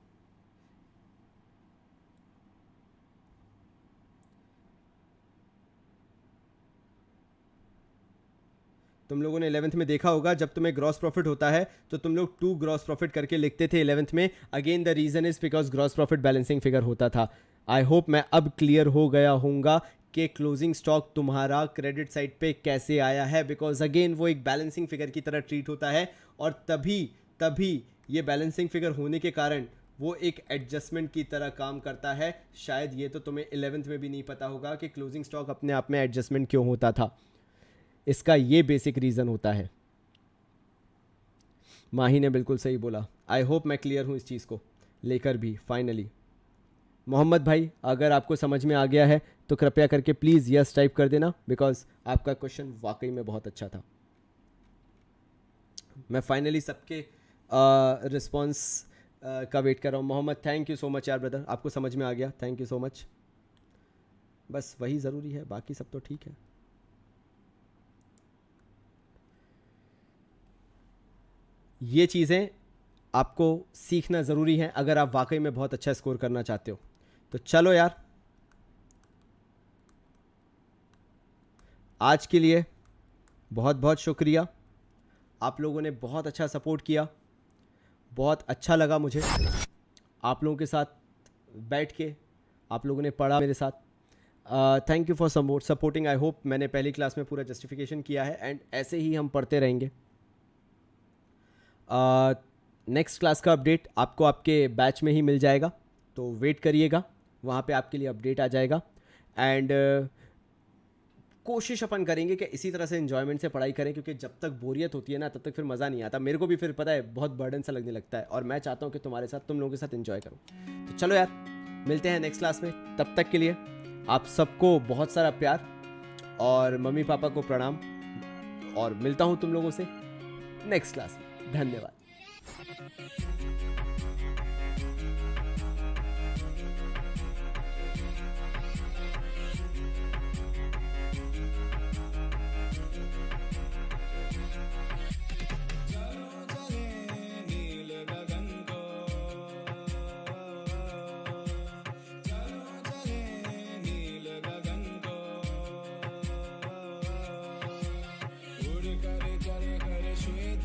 तुम लोगों ने 11th में देखा होगा, जब तुम्हें ग्रॉस प्रॉफिट होता है तो तुम लोग 2 ग्रॉस प्रॉफिट करके लिखते थे 11th में। Again the reason is because gross profit balancing figure होता था। आई होप मैं अब क्लियर हो गया होऊंगा कि क्लोजिंग स्टॉक तुम्हारा क्रेडिट साइड पे कैसे आया है, बिकॉज अगेन वो एक बैलेंसिंग फिगर की तरह ट्रीट होता है, और तभी ये बैलेंसिंग फिगर होने के कारण वो एक एडजस्टमेंट की तरह काम करता है। शायद ये तो तुम्हें 11th में भी नहीं पता होगा कि क्लोजिंग स्टॉक अपने आप में एडजस्टमेंट क्यों होता था, इसका ये बेसिक रीज़न होता है। माही ने बिल्कुल सही बोला। आई होप मैं क्लियर हूँ इस चीज़ को लेकर भी फाइनली। मोहम्मद भाई अगर आपको समझ में आ गया है तो कृपया करके प्लीज़ यस टाइप कर देना, बिकॉज आपका क्वेश्चन वाकई में बहुत अच्छा था। मैं फाइनली सबके रिस्पॉन्स का वेट कर रहा हूँ। Mohammed thank you so much यार ब्रदर, आपको समझ में आ गया, थैंक यू सो मच। बस वही ज़रूरी है, बाकी सब तो ठीक है। ये चीज़ें आपको सीखना ज़रूरी है अगर आप वाकई में बहुत अच्छा स्कोर करना चाहते हो। तो चलो यार, आज के लिए बहुत बहुत शुक्रिया, आप लोगों ने बहुत अच्छा सपोर्ट किया, बहुत अच्छा लगा मुझे आप लोगों के साथ बैठ के, आप लोगों ने पढ़ा मेरे साथ। Thank you for supporting. I hope मैंने पहली क्लास में पूरा जस्टिफिकेशन किया है, एंड ऐसे ही हम पढ़ते रहेंगे। नेक्स्ट क्लास का अपडेट आपको आपके बैच में ही मिल जाएगा, तो वेट करिएगा, वहाँ पे आपके लिए अपडेट आ जाएगा। एंड कोशिश अपन करेंगे कि इसी तरह से इन्जॉयमेंट से पढ़ाई करें, क्योंकि जब तक बोरियत होती है ना तब तक फिर मज़ा नहीं आता। मेरे को भी फिर पता है बहुत बर्डन सा लगने लगता है, और मैं चाहता हूँ कि तुम्हारे साथ, तुम लोगों के साथ इन्जॉय करूँ। तो चलो यार, मिलते हैं नेक्स्ट क्लास में। तब तक के लिए आप सबको बहुत सारा प्यार, और मम्मी पापा को प्रणाम, और मिलता हूँ तुम लोगों से नेक्स्ट क्लास में। धन्यवाद। उड़ कर चले कर श्वेत